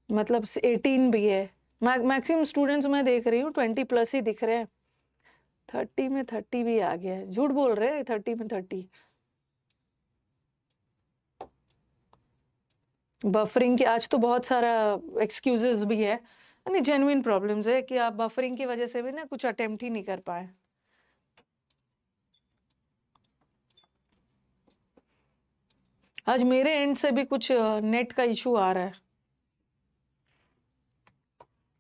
मतलब 18 भी है। मैक्सिमम स्टूडेंट्स मैं देख रही हूँ 20 प्लस ही दिख रहे हैं। 30 में 30 भी आ गया है, झूठ बोल रहे हैं 30 में 30। बफरिंग के आज तो बहुत सारा एक्सक्यूजेस भी है, यानी जेन्युइन प्रॉब्लम्स है कि आप बफरिंग की वजह से भी ना कुछ अटेम्प्ट ही नहीं कर पाए। आज मेरे एंड से भी कुछ नेट का इशू आ रहा है,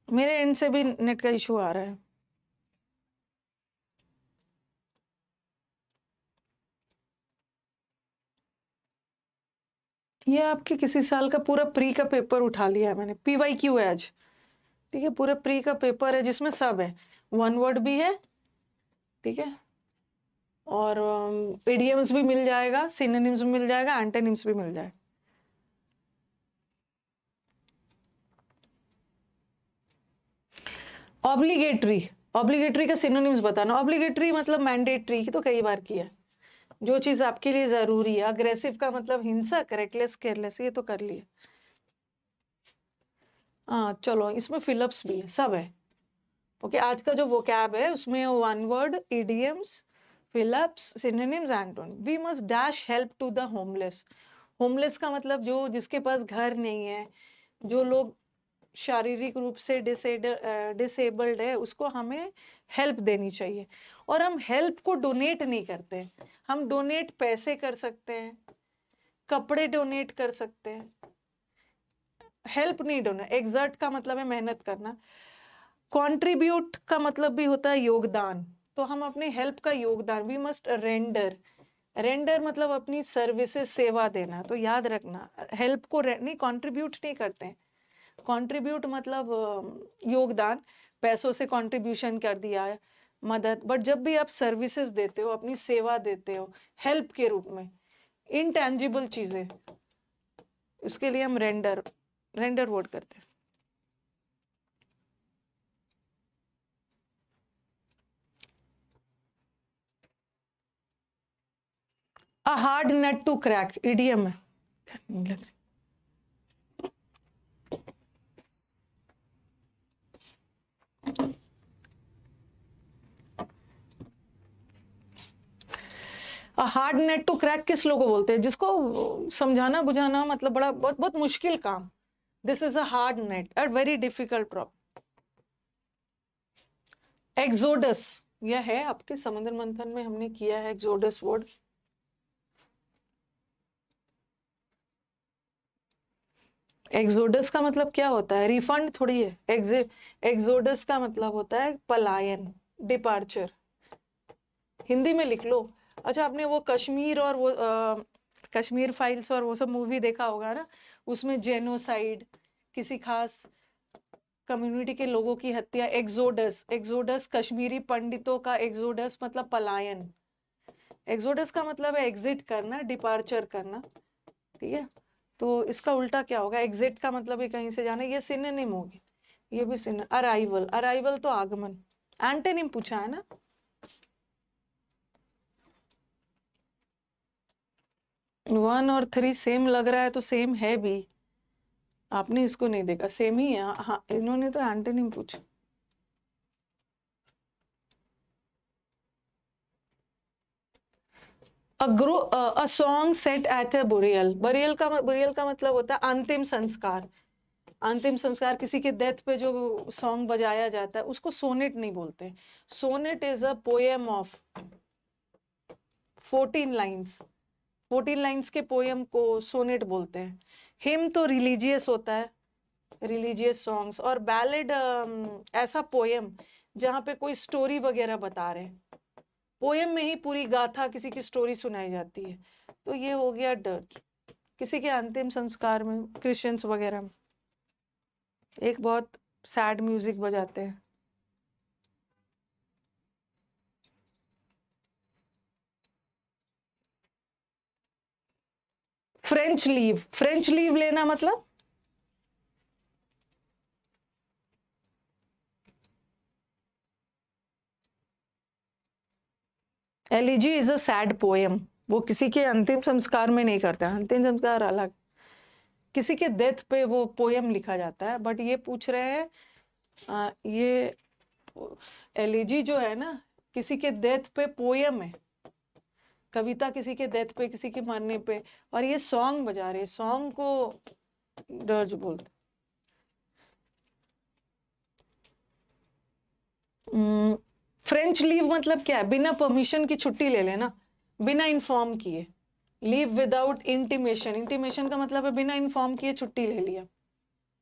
मेरे एंड से भी नेट का इशू आ रहा है। ये आपके किसी साल का पूरा प्री का पेपर उठा लिया है मैंने, PYQ है आज, ठीक है, पूरा प्री का पेपर है जिसमें सब है, वन वर्ड भी है, ठीक है, और इडियम्स भी मिल जाएगा, सिनोनिम्स भी मिल जाएगा, एंटोनिम्स भी मिल जाएगा। ऑब्लिगेटरी, ऑब्लिगेटरी का सिनोनिम्स बताना। ऑब्लिगेटरी मतलब मैंडेटरी की तो कई बार किया, जो चीज आपके लिए जरूरी है। अग्रेसिव का मतलब हिंसक, रेकलेस, केयरलेस, ये तो कर लिया। हाँ चलो, इसमें फिलअप्स भी है, सब है। ओके, आज का जो वोकैब है उसमें one word, idioms, fill ups, synonyms, antonym. We must dash help to the homeless. Homeless का मतलब जो जिसके पास घर नहीं है, जो लोग शारीरिक रूप से डिसेबल्ड है, उसको हमें हेल्प देनी चाहिए। और हम हेल्प को डोनेट नहीं करते, हम डोनेट पैसे कर सकते हैं, कपड़े डोनेट कर सकते हैं, हेल्प नहीं डोनेट। एग्जर्ट का मतलब है मेहनत करना, कंट्रीब्यूट का मतलब भी होता है योगदान। तो हम अपने हेल्प का योगदान, वी मस्ट रेंडर, रेंडर मतलब अपनी सर्विसेज, सेवा देना। तो याद रखना, हेल्प को नहीं, कंट्रीब्यूट नहीं करते हैं। कंट्रीब्यूट मतलब योगदान, पैसों से कंट्रीब्यूशन कर दिया है, मदद। बट जब भी आप सर्विसेज देते हो, अपनी सेवा देते हो हेल्प के रूप में, इनटेंजिबल चीजें, इसके लिए हम रेंडर, रेंडर वर्ड करते हैं। A hard nut to crack, idiom है। नहीं लग रही। हार्ड नेट टू क्रैक किस लोगों को बोलते हैं? जिसको समझाना बुझाना मतलब बड़ा बहुत बहुत मुश्किल काम। This is a hard net, a very difficult problem. Exodus, यह है आपके समुद्र मंथन में हमने किया है एक्सोडस वर्ड। एक्सोडस का मतलब क्या होता है? रिफंड थोड़ी है। एक्सोडस का मतलब होता है पलायन, डिपार्चर। हिंदी में लिख लो। अच्छा, आपने वो कश्मीर और वो कश्मीर फाइल्स और वो सब मूवी देखा होगा ना, उसमें जेनोसाइड, किसी खास कम्युनिटी के लोगों की हत्या, एक्सोडस। एक्सोडस कश्मीरी पंडितों का एक्सोडस मतलब पलायन। एक्सोडस का मतलब है एग्जिट करना, डिपार्चर करना, ठीक है। तो इसका उल्टा क्या होगा? एग्जिट का मतलब है कहीं से जाना, ये सिनोनिम होगी, ये भी सिनोनिम। अराइवल, अराइवल तो आगमन। एंटोनिम पूछा है ना। 1 और 3 सेम लग रहा है तो सेम है भी, आपने इसको नहीं देखा, सेम ही है। हाँ, इन्होंने तो एंटोनिम पूछा। A song set at a burial, burial का मतलब होता है अंतिम संस्कार। अंतिम संस्कार, किसी के डेथ पे जो सॉन्ग बजाया जाता है उसको सोनेट नहीं बोलते। Sonnet is a poem of 14 lines. 14 lines के पोएम को सोनेट बोलते हैं। हिम तो रिलीजियस होता है, रिलीजियस सॉन्ग्स। और बैलेड ऐसा पोएम जहाँ पे कोई स्टोरी वगैरह बता रहे हैं, पोएम में ही पूरी गाथा किसी की स्टोरी सुनाई जाती है। तो ये हो गया डर्ज। किसी के अंतिम संस्कार में क्रिश्चियंस वगैरह में एक बहुत सैड म्यूजिक बजाते हैं। फ्रेंच लीव, फ्रेंच लीव लेना मतलब elegy is a sad poem. वो किसी के अंतिम संस्कार में नहीं करते, अंतिम संस्कार अलग, किसी के डेथ पे वो पोएम लिखा जाता है। बट ये पूछ रहे हैं ये एलिजी जो है ना, किसी के डेथ पे पोएम है, कविता किसी के डेथ पे, किसी के मरने पे, और ये सॉन्ग बजा रहे, सॉन्ग को डर्ज बोलते। फ्रेंच लीव मतलब क्या है? बिना परमिशन की छुट्टी ले लेना, बिना इन्फॉर्म किए। लीव विदाउट इंटीमेशन, इंटीमेशन का मतलब है बिना इन्फॉर्म किए छुट्टी ले लिया,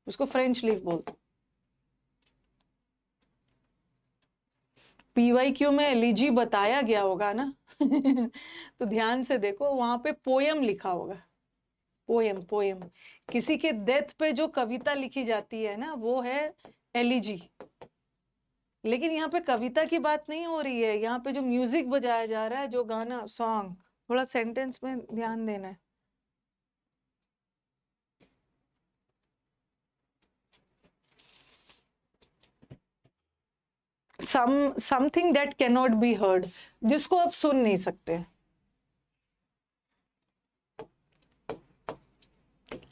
उसको फ्रेंच लीव बोलते। पीवाईक्यू में एलिजी बताया गया होगा ना तो ध्यान से देखो, वहां पे पोयम लिखा होगा। पोयम, पोयम किसी के डेथ पे जो कविता लिखी जाती है ना, वो है एलिजी। लेकिन यहाँ पे कविता की बात नहीं हो रही है, यहाँ पे जो म्यूजिक बजाया जा रहा है, जो गाना, सॉन्ग, थोड़ा सेंटेंस में ध्यान देना है। Something that can not be heard, जिसको आप सुन नहीं सकते।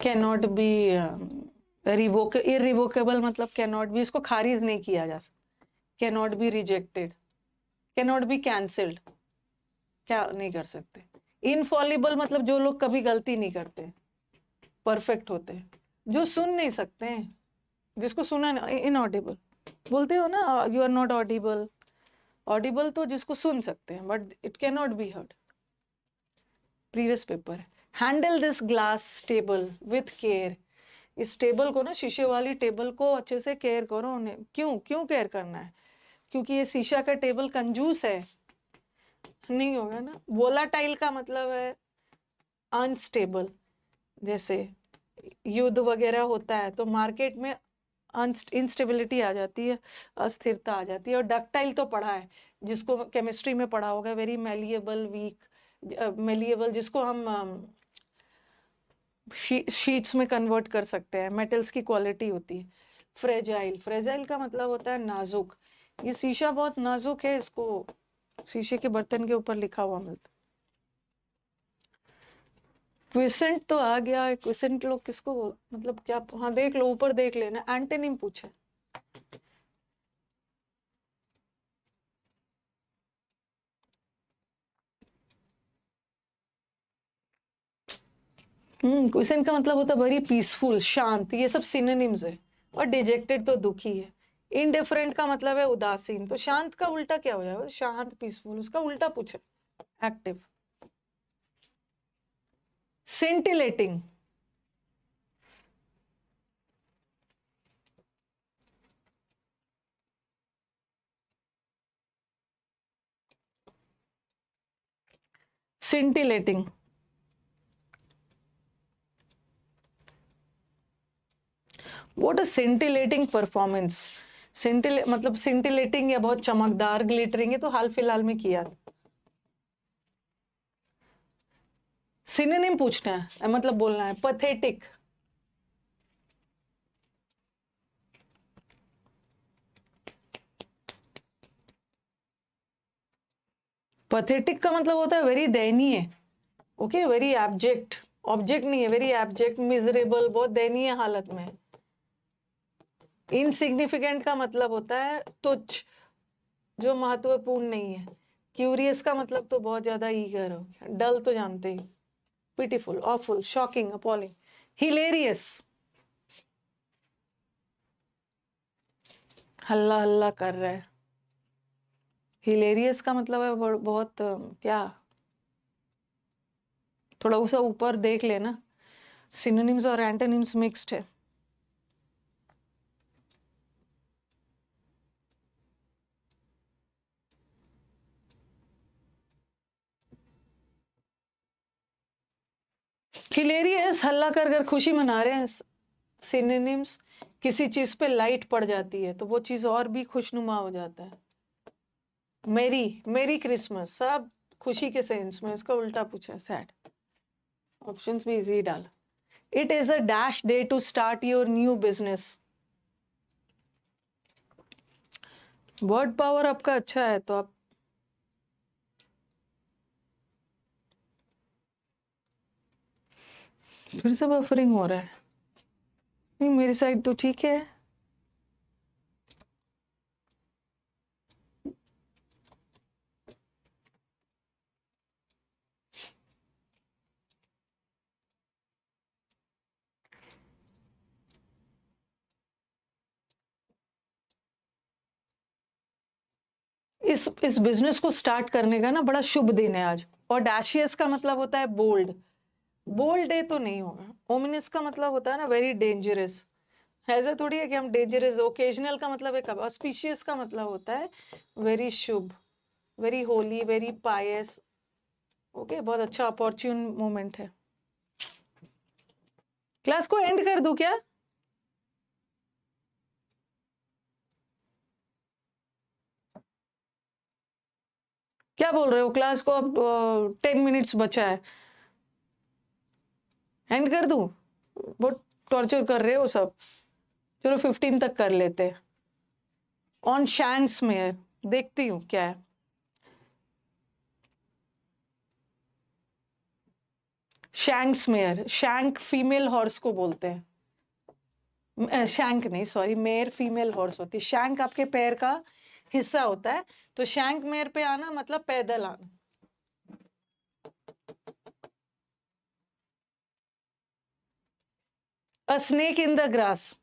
कैन नॉट बी इरिवोकेबल मतलब कैन नॉट बी, इसको खारिज नहीं किया जा सकता। Can not be rejected, can not B cancelled, क्या नहीं कर सकते। इनफॉलिबल मतलब जो लोग कभी गलती नहीं करते, परफेक्ट होते हैं। जो सुन नहीं सकते हैं, जिसको सुना, इनऑडिबल बोलते हो ना, you are not audible. Audible तो जिसको सुन सकते हैं, but it can not be heard. Previous paper, handle this glass table with care. इस टेबल को ना, शीशे वाली टेबल को अच्छे से केयर करो। उन्हें क्यों क्यों केयर करना है? क्योंकि ये शीशा का टेबल कंजूस है, नहीं होगा ना। वोलाटाइल का मतलब है अनस्टेबल। जैसे युद्ध वगैरह होता है तो मार्केट में इंस्टेबिलिटी आ जाती है, अस्थिरता आ जाती है। और डक्टाइल तो पढ़ा है, जिसको केमिस्ट्री में पढ़ा होगा, वेरी मेलिएबल, वीक, मेलिएबल, जिसको हम शीट्स में कन्वर्ट कर सकते हैं, मेटल्स की क्वालिटी होती है। फ्रेजाइल, फ्रेजाइल का मतलब होता है नाजुक। ये शीशा बहुत नाजुक है, इसको शीशे के बर्तन के ऊपर लिखा हुआ मिलता। क्विसेंट तो आ गया है, क्विसेंट लोग किसको मतलब क्या, हाँ देख लो, ऊपर देख लेना, एंटोनिम पूछे। क्विसेंट का मतलब होता है वेरी पीसफुल, शांत, ये सब सिनोनिम्स है। और डिजेक्टेड तो दुखी है। इनडिफरेंट का मतलब है उदासीन, तो शांत का उल्टा क्या हो जाएगा? शांत, पीसफुल, उसका उल्टा पूछे, active. सेंटिलेटिंग, scintillating, what a scintillating performance। मतलब scintillating या बहुत चमकदार, ग्लिटरिंग, तो हाल फिलहाल में किया। सिनोनिम पूछना है, मतलब बोलना है। पथेटिक, पथेटिक का मतलब होता है वेरी दयनीय। ओके, वेरी एब्जेक्ट, ऑब्जेक्ट नहीं है, वेरी एब्जेक्ट, मिजरेबल, बहुत दयनीय हालत में। इनसिग्निफिकेंट का मतलब होता है तुच्छ, जो महत्वपूर्ण नहीं है। क्यूरियस का मतलब तो बहुत ज्यादा ईगर हो गया, डल तो जानते ही, pitiful, awful, shocking, appalling, hilarious, हल्ला हल्ला कर रहा है। हिलेरियस का मतलब है बहुत क्या, थोड़ा उसे ऊपर देख लेना, सिनोनिम्स और एंटोनिम्स मिक्स्ड है। हिलेरियस हल्ला कर कर खुशी मना रहे हैं। सिनोनिम्स, किसी चीज पे लाइट पड़ जाती है तो वो चीज और भी खुशनुमा हो जाता है। मेरी, मेरी क्रिसमस, सब खुशी के सेंस में, इसका उल्टा पूछा, सैड। ऑप्शंस भी इजी डाल। It is a dash day to start your new business. Word power आपका अच्छा है तो आप फिर से बफरिंग हो रहा है। नहीं, मेरी साइड तो ठीक है। इस बिजनेस को स्टार्ट करने का ना बड़ा शुभ दिन है आज। ऑडेशियस का मतलब होता है बोल्ड, बोल्ड डे तो नहीं होगा। ओमिनस का मतलब होता है ना वेरी डेंजरस, ऐसा थोड़ी है कि हम डेंजरस। ओकेजनल का मतलब है कब। ऑस्पिशियस का मतलब होता है वेरी शुभ, very holy, very pious. Okay, बहुत अच्छा अपॉर्चुन मोमेंट है। क्लास को एंड कर दूं क्या? क्या बोल रहे हो? क्लास को अब 10 मिनट्स बचा है, एंड कर दूं? बहुत टॉर्चर कर रहे हो सब। चलो 15 तक कर लेते हैं। ऑन शैंक्स में देखती हूँ क्या है। Shanks mayor, shank female horse को बोलते हैं। शैंक नहीं, सॉरी, मेयर फीमेल हॉर्स होती है। शैंक आपके पैर का हिस्सा होता है, तो शैंक मेयर पे आना मतलब पैदल आना। अ snake in the grass,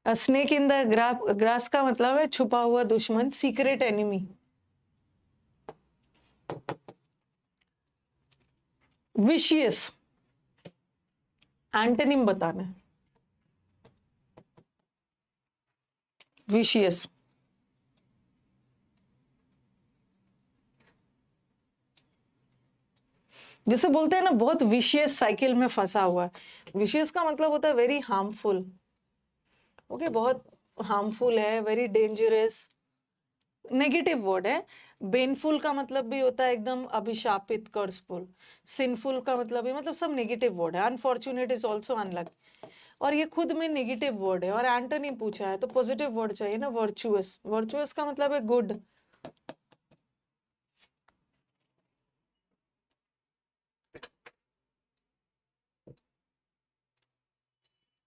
a snake in the grass का मतलब है छुपा हुआ दुश्मन, सीक्रेट एनिमी। विशियस, एंटोनिम बताना है। विशियस, जैसे बोलते हैं ना बहुत विशियस साइकिल में फंसा हुआ है। विशियस का मतलब होता है वेरी हार्मफुल। ओके, बहुत हार्मफुल है, वेरी डेंजरस, नेगेटिव वर्ड है। बेनफुल का मतलब भी होता है एकदम अभिशापित, कर्सफुल। सिंफुल का मतलब भी, मतलब सब नेगेटिव वर्ड है। अनफॉर्चुनेट इज ऑल्सो अनलकी, और ये खुद में नेगेटिव वर्ड है। और एंटोनिम पूछा है तो पॉजिटिव वर्ड चाहिए ना, वर्चुअस। वर्चुअस का मतलब है good.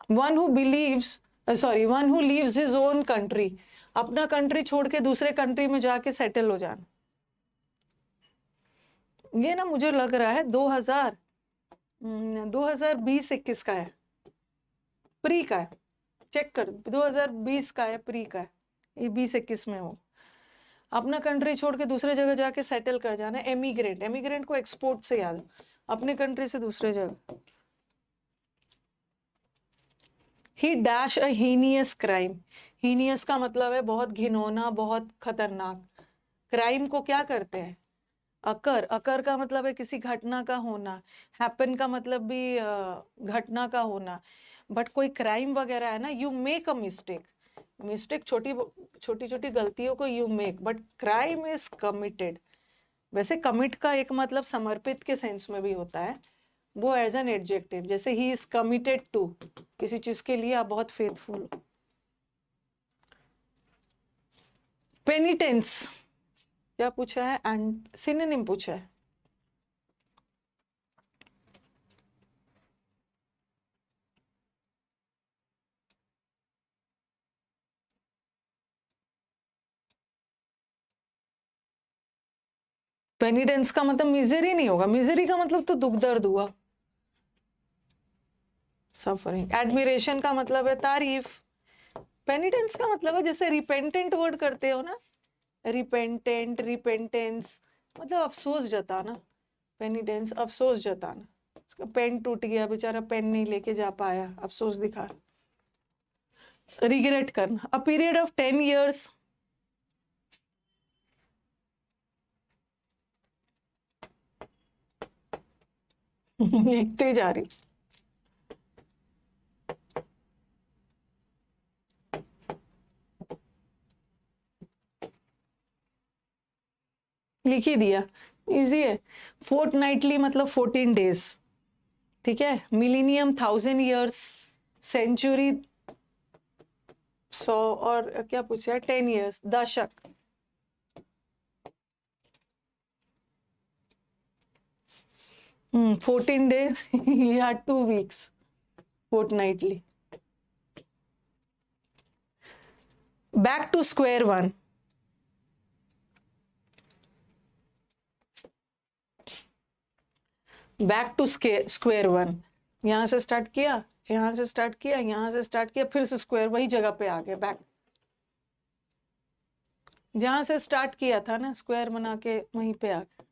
One who believes, sorry, one who leaves his own country, अपना कंट्री छोड़ के दूसरे कंट्री में जाके सेटल हो जाना। ये ना मुझे लग रहा है 2020-21 का है, प्री का है। चेक कर, 2020 का है, प्री का है। ये 20-21 में हो। अपना कंट्री छोड़ के दूसरे जगह जाके सेटल कर जाना। एमिग्रेंट, एमिग्रेंट को एक्सपोर्ट से याद, अपने कंट्री से दूसरे जगह। ही dash a heinous crime, heinous का मतलब है बहुत घिनौना, बहुत खतरनाक। क्राइम को क्या करते हैं? अकर, अकर का मतलब है किसी घटना का होना। हैपन का मतलब भी घटना का होना। बट कोई क्राइम वगैरह है ना, you make a mistake. Mistake छोटी छोटी छोटी गलतियों को you make, but crime is committed. वैसे कमिट का एक मतलब समर्पित के सेंस में भी होता है, वो एज एन एडजेक्टिव। जैसे ही इज कमिटेड टू, किसी चीज के लिए आप बहुत फेथफुल हो। पेनिटेंस क्या पूछा है? एंड सिनोनिम पूछा है। पेनिटेंस का मतलब मिजरी नहीं होगा, मिजरी का मतलब तो दुख दर्द हुआ, सफरिंग। एडमिरेशन का मतलब है तारीफ। पेनिटेंस का मतलब है जैसे रिपेंटेंट वर्ड करते हो ना, रिपेंटेंट, रिपेंटेंस, मतलब अफसोस जताना। पेनिटेंस अफसोस जताना। उसका पेन टूट गया, बेचारा पेन नहीं लेके जा पाया, अफसोस दिखा। रिग्रेट करना, अ पीरियड ऑफ 10 years। लिखते जा रही। लिख ही दिया, इजी है। फोर्टनाइटली मतलब 14 days, ठीक है। मिलीनियम 1000 years, सेंचुरी 100, और क्या पूछा है 10 years, दशक। 14 days या 2 weeks, fortnightly. Back to square one, back to square one. यहां से स्टार्ट किया, यहां से स्टार्ट किया, यहां से स्टार्ट किया, फिर से स्क्वायर वही जगह पे आ गए, बैक जहां से स्टार्ट किया था ना, स्क्वायर बना के वहीं पे आ गए।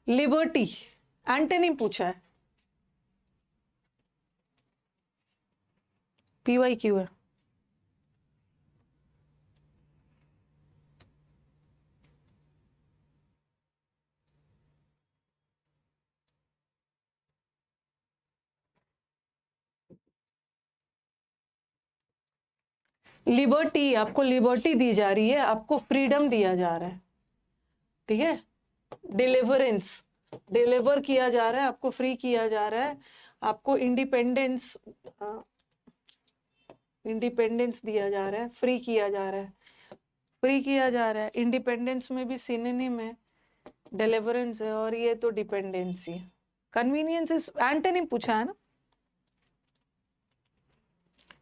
लिबर्टी, एंटनी पूछा है, पीवाई क्यू है। लिबर्टी, आपको लिबर्टी दी जा रही है, आपको फ्रीडम दिया जा रहा है, ठीक है। डिलीवरेंस, डिलीवर किया जा रहा है, आपको फ्री किया जा रहा है, आपको इंडिपेंडेंस, इंडिपेंडेंस दिया जा रहा है, फ्री किया जा रहा है, फ्री किया जा रहा है। इंडिपेंडेंस में भी सिनोनिम है, डिलीवरेंस है, और ये तो डिपेंडेंसी है। कन्वीनियंस इज एंटोनिम पूछा है ना।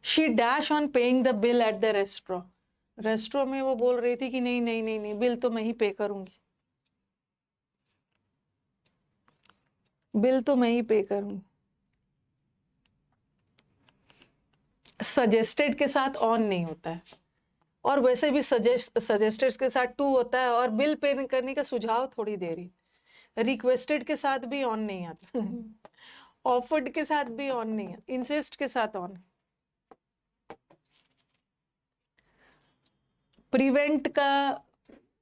She dash on paying the bill at the restaurant, restaurant में वो बोल रही थी कि नहीं नहीं नहीं नहीं, बिल तो मैं ही पे करूंगी, बिल तो मैं ही पे करूंगी। सजेस्टेड के साथ ऑन नहीं होता है, और वैसे भी सजेस्टेड के साथ टू होता है, और बिल पे करने का सुझाव थोड़ी दे रही। रिक्वेस्टेड के साथ भी ऑन नहीं आता, ऑफर्ड के साथ भी ऑन नहीं आता, इंसिस्ट के साथ ऑन। प्रिवेंट का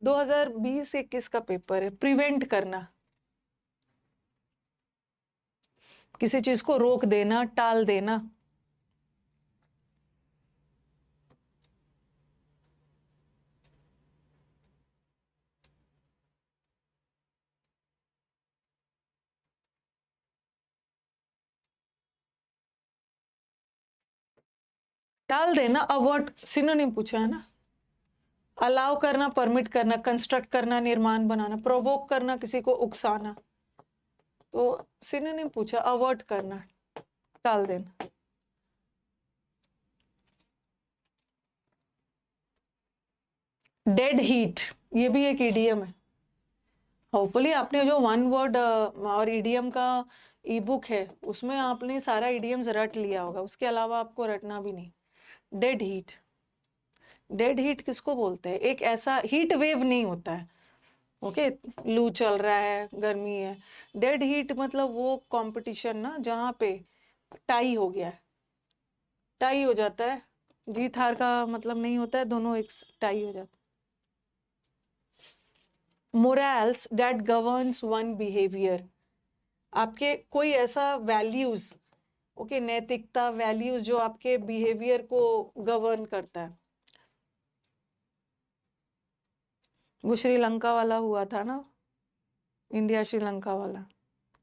2020-21 का पेपर है, प्रिवेंट करना, किसी चीज को रोक देना, टाल देना। टाल देना, अवॉइड सिनोनिम पूछा है ना। अलाउ करना, परमिट करना, कंस्ट्रक्ट करना, निर्माण बनाना, प्रोवोक करना, किसी को उकसाना, तो सिनोनिम पूछा, अवॉइड करना, टाल देना। डेड हीट, ये भी एक ईडीएम है। होपफुली आपने जो वन वर्ड और ईडीएम का ई बुक है उसमें आपने सारा ईडीएम्स रट लिया होगा, उसके अलावा आपको रटना भी नहीं। डेड हीट, डेड हीट किसको बोलते हैं? एक ऐसा हीट वेव नहीं होता है, ओके। लू चल रहा है, गर्मी है। डेड हीट मतलब वो कंपटीशन ना जहाँ पे टाई हो गया है, टाई हो जाता है, जीत हार का मतलब नहीं होता है, दोनों एक टाई हो जाता है। Morals that governs one behaviour, आपके कोई ऐसा वैल्यूज, ओके, नैतिकता, वैल्यूज जो आपके बिहेवियर को गवर्न करता है। वो श्रीलंका वाला हुआ था ना, इंडिया श्रीलंका वाला।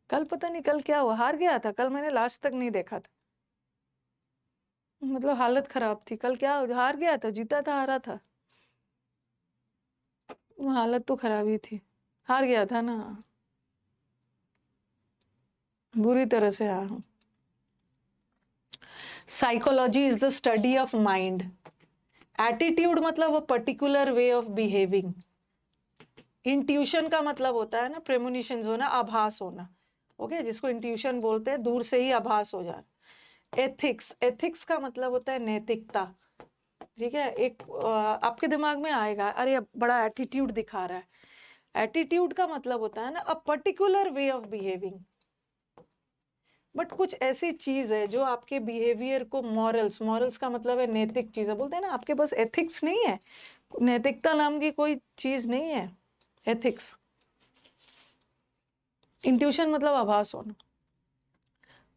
कल पता नहीं कल क्या हुआ, हार गया था कल, मैंने लास्ट तक नहीं देखा था, मतलब हालत खराब थी कल। क्या हार गया था, जीता था, हारा था, हालत तो खराब ही थी, हार गया था ना, बुरी तरह से हार। Psychology is the study of mind. Attitude मतलब a particular way of behaving intuition का मतलब होता है ना प्रेमोनिशंस होना, आभास होना, ओके, जिसको इंट्यूशन बोलते हैं, दूर से ही आभास हो जाए। एथिक्स, एथिक्स का मतलब होता है नैतिकता, ठीक है। एक आपके दिमाग में आएगा, अरे अब बड़ा एटीट्यूड दिखा रहा है। एटीट्यूड का मतलब होता है ना अ particular way of behaving, but कुछ ऐसी चीज है जो आपके बिहेवियर को, मॉरल्स, मॉरल्स का मतलब है नैतिक चीज है, बोलते हैं ना आपके पास एथिक्स नहीं है, नैतिकता नाम की कोई चीज नहीं है, एथिक्स। इंट्यूशन मतलब आभास होना।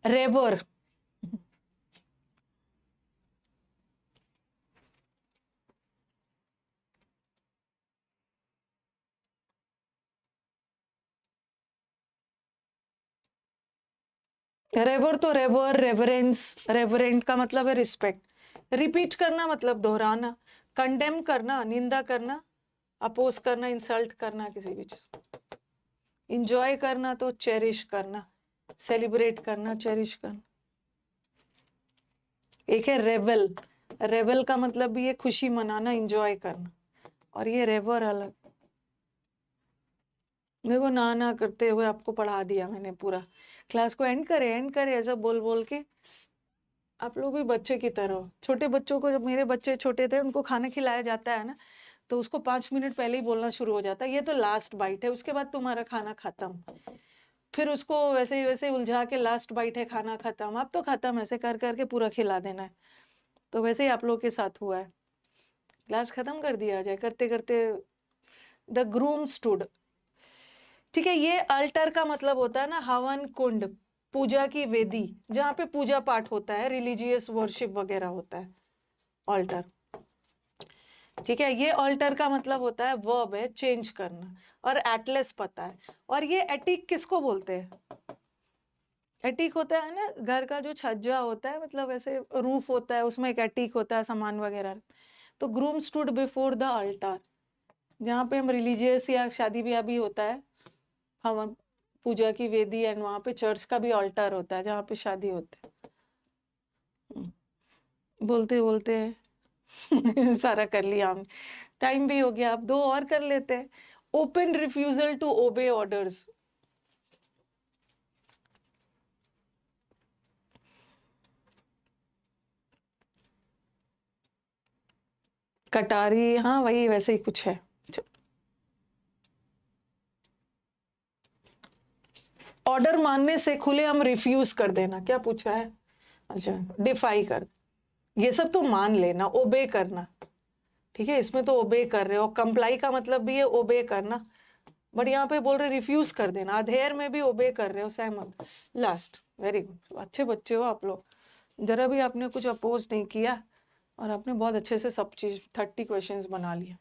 रेवर, रेवर तो रेवर, रेवरेंस, रेवरेंट का मतलब है रिस्पेक्ट। रिपीट करना मतलब दोहराना। कंडेम करना, निंदा करना, अपोज करना, इंसल्ट करना किसी भी चीज। इंजॉय करना तो चेरिश करना, सेलिब्रेट करना, चेरिश करना। एक है रेवल, रेवल का मतलब भी है खुशी मनाना, इंजॉय करना, और ये रेवर अलग। देखो ना ना करते हुए आपको पढ़ा दिया मैंने पूरा। क्लास को एंड करे ऐसा बोल बोल के। आप लोग भी बच्चे की तरह हो। छोटे बच्चों को, जब मेरे बच्चे छोटे थे, उनको खाना खिलाया जाता है ना, तो उसको 5 मिनट पहले ही बोलना शुरू हो जाता है, ये तो लास्ट बाइट है, उसके बाद तुम्हारा खाना खत्म। फिर उसको वैसे ही वैसे उलझा के, लास्ट बाइट है, खाना खत्म, अब तो खत्म, ऐसे कर करके पूरा खिला देना है। तो वैसे ही आप लोग के साथ हुआ है, क्लास खत्म कर दिया जाए करते करते। द ग्रूम स्टूड, ठीक है। ये अल्टर का मतलब होता है ना हवन कुंड, पूजा की वेदी, जहाँ पे पूजा पाठ होता है, रिलीजियस वर्शिप वगैरह होता है, ऑल्टर, ठीक है। ये ऑल्टर का मतलब होता है वर्ब है, चेंज करना। और एटलेस पता है। और ये एटिक किसको बोलते हैं? एटिक होता है ना घर का जो छज्जा होता है, मतलब ऐसे रूफ होता है, उसमें एक एटिक होता है, सामान वगैरह। तो groom stood before the alter, जहाँ पे हम रिलीजियस या शादी ब्याह भी होता है, हम पूजा की वेदी, एंड वहां पे चर्च का भी ऑल्टर होता है जहाँ पे शादी होते है। बोलते बोलते सारा कर लिया हमने, टाइम भी हो गया, अब 2 और कर लेते हैं। Open refusal to obey orders, कटारी, हाँ वही वैसे ही कुछ है। ऑर्डर मानने से खुले हम रिफ्यूज कर देना, क्या पूछा है? अच्छा, डिफाई कर, ये सब तो मान लेना। ओबे करना, ठीक है, इसमें तो ओबे कर रहे हो। कंप्लाई का मतलब भी है ओबे करना, बट यहाँ पे बोल रहे रिफ्यूज कर देना। अधेयर में भी ओबे कर रहे हो, सहमत। लास्ट, वेरी गुड, अच्छे बच्चे हो आप लोग, जरा भी आपने कुछ अपोज नहीं किया, और आपने बहुत अच्छे से सब चीज 30 क्वेश्चंस बना लिया।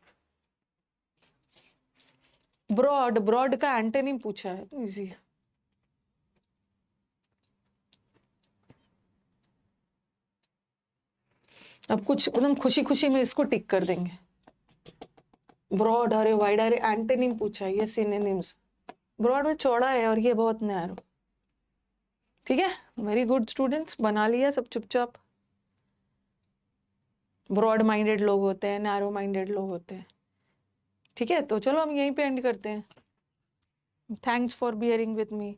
ब्रॉड, ब्रॉड का एंटोनिम पूछा है, तो इजी है। अब कुछ एकदम खुशी खुशी में इसको टिक कर देंगे। ब्रॉड, अरे वाइड, अरे एंटोनिम पूछा है, ये सिनोनिम्स। ब्रॉड में चौड़ा है और ये बहुत नैरो, ठीक है। वेरी गुड स्टूडेंट्स, बना लिया सब चुपचाप। ब्रॉड माइंडेड लोग होते हैं, नैरो माइंडेड लोग होते हैं, ठीक है। तो चलो हम यहीं पे एंड करते हैं। Thanks for bearing with me.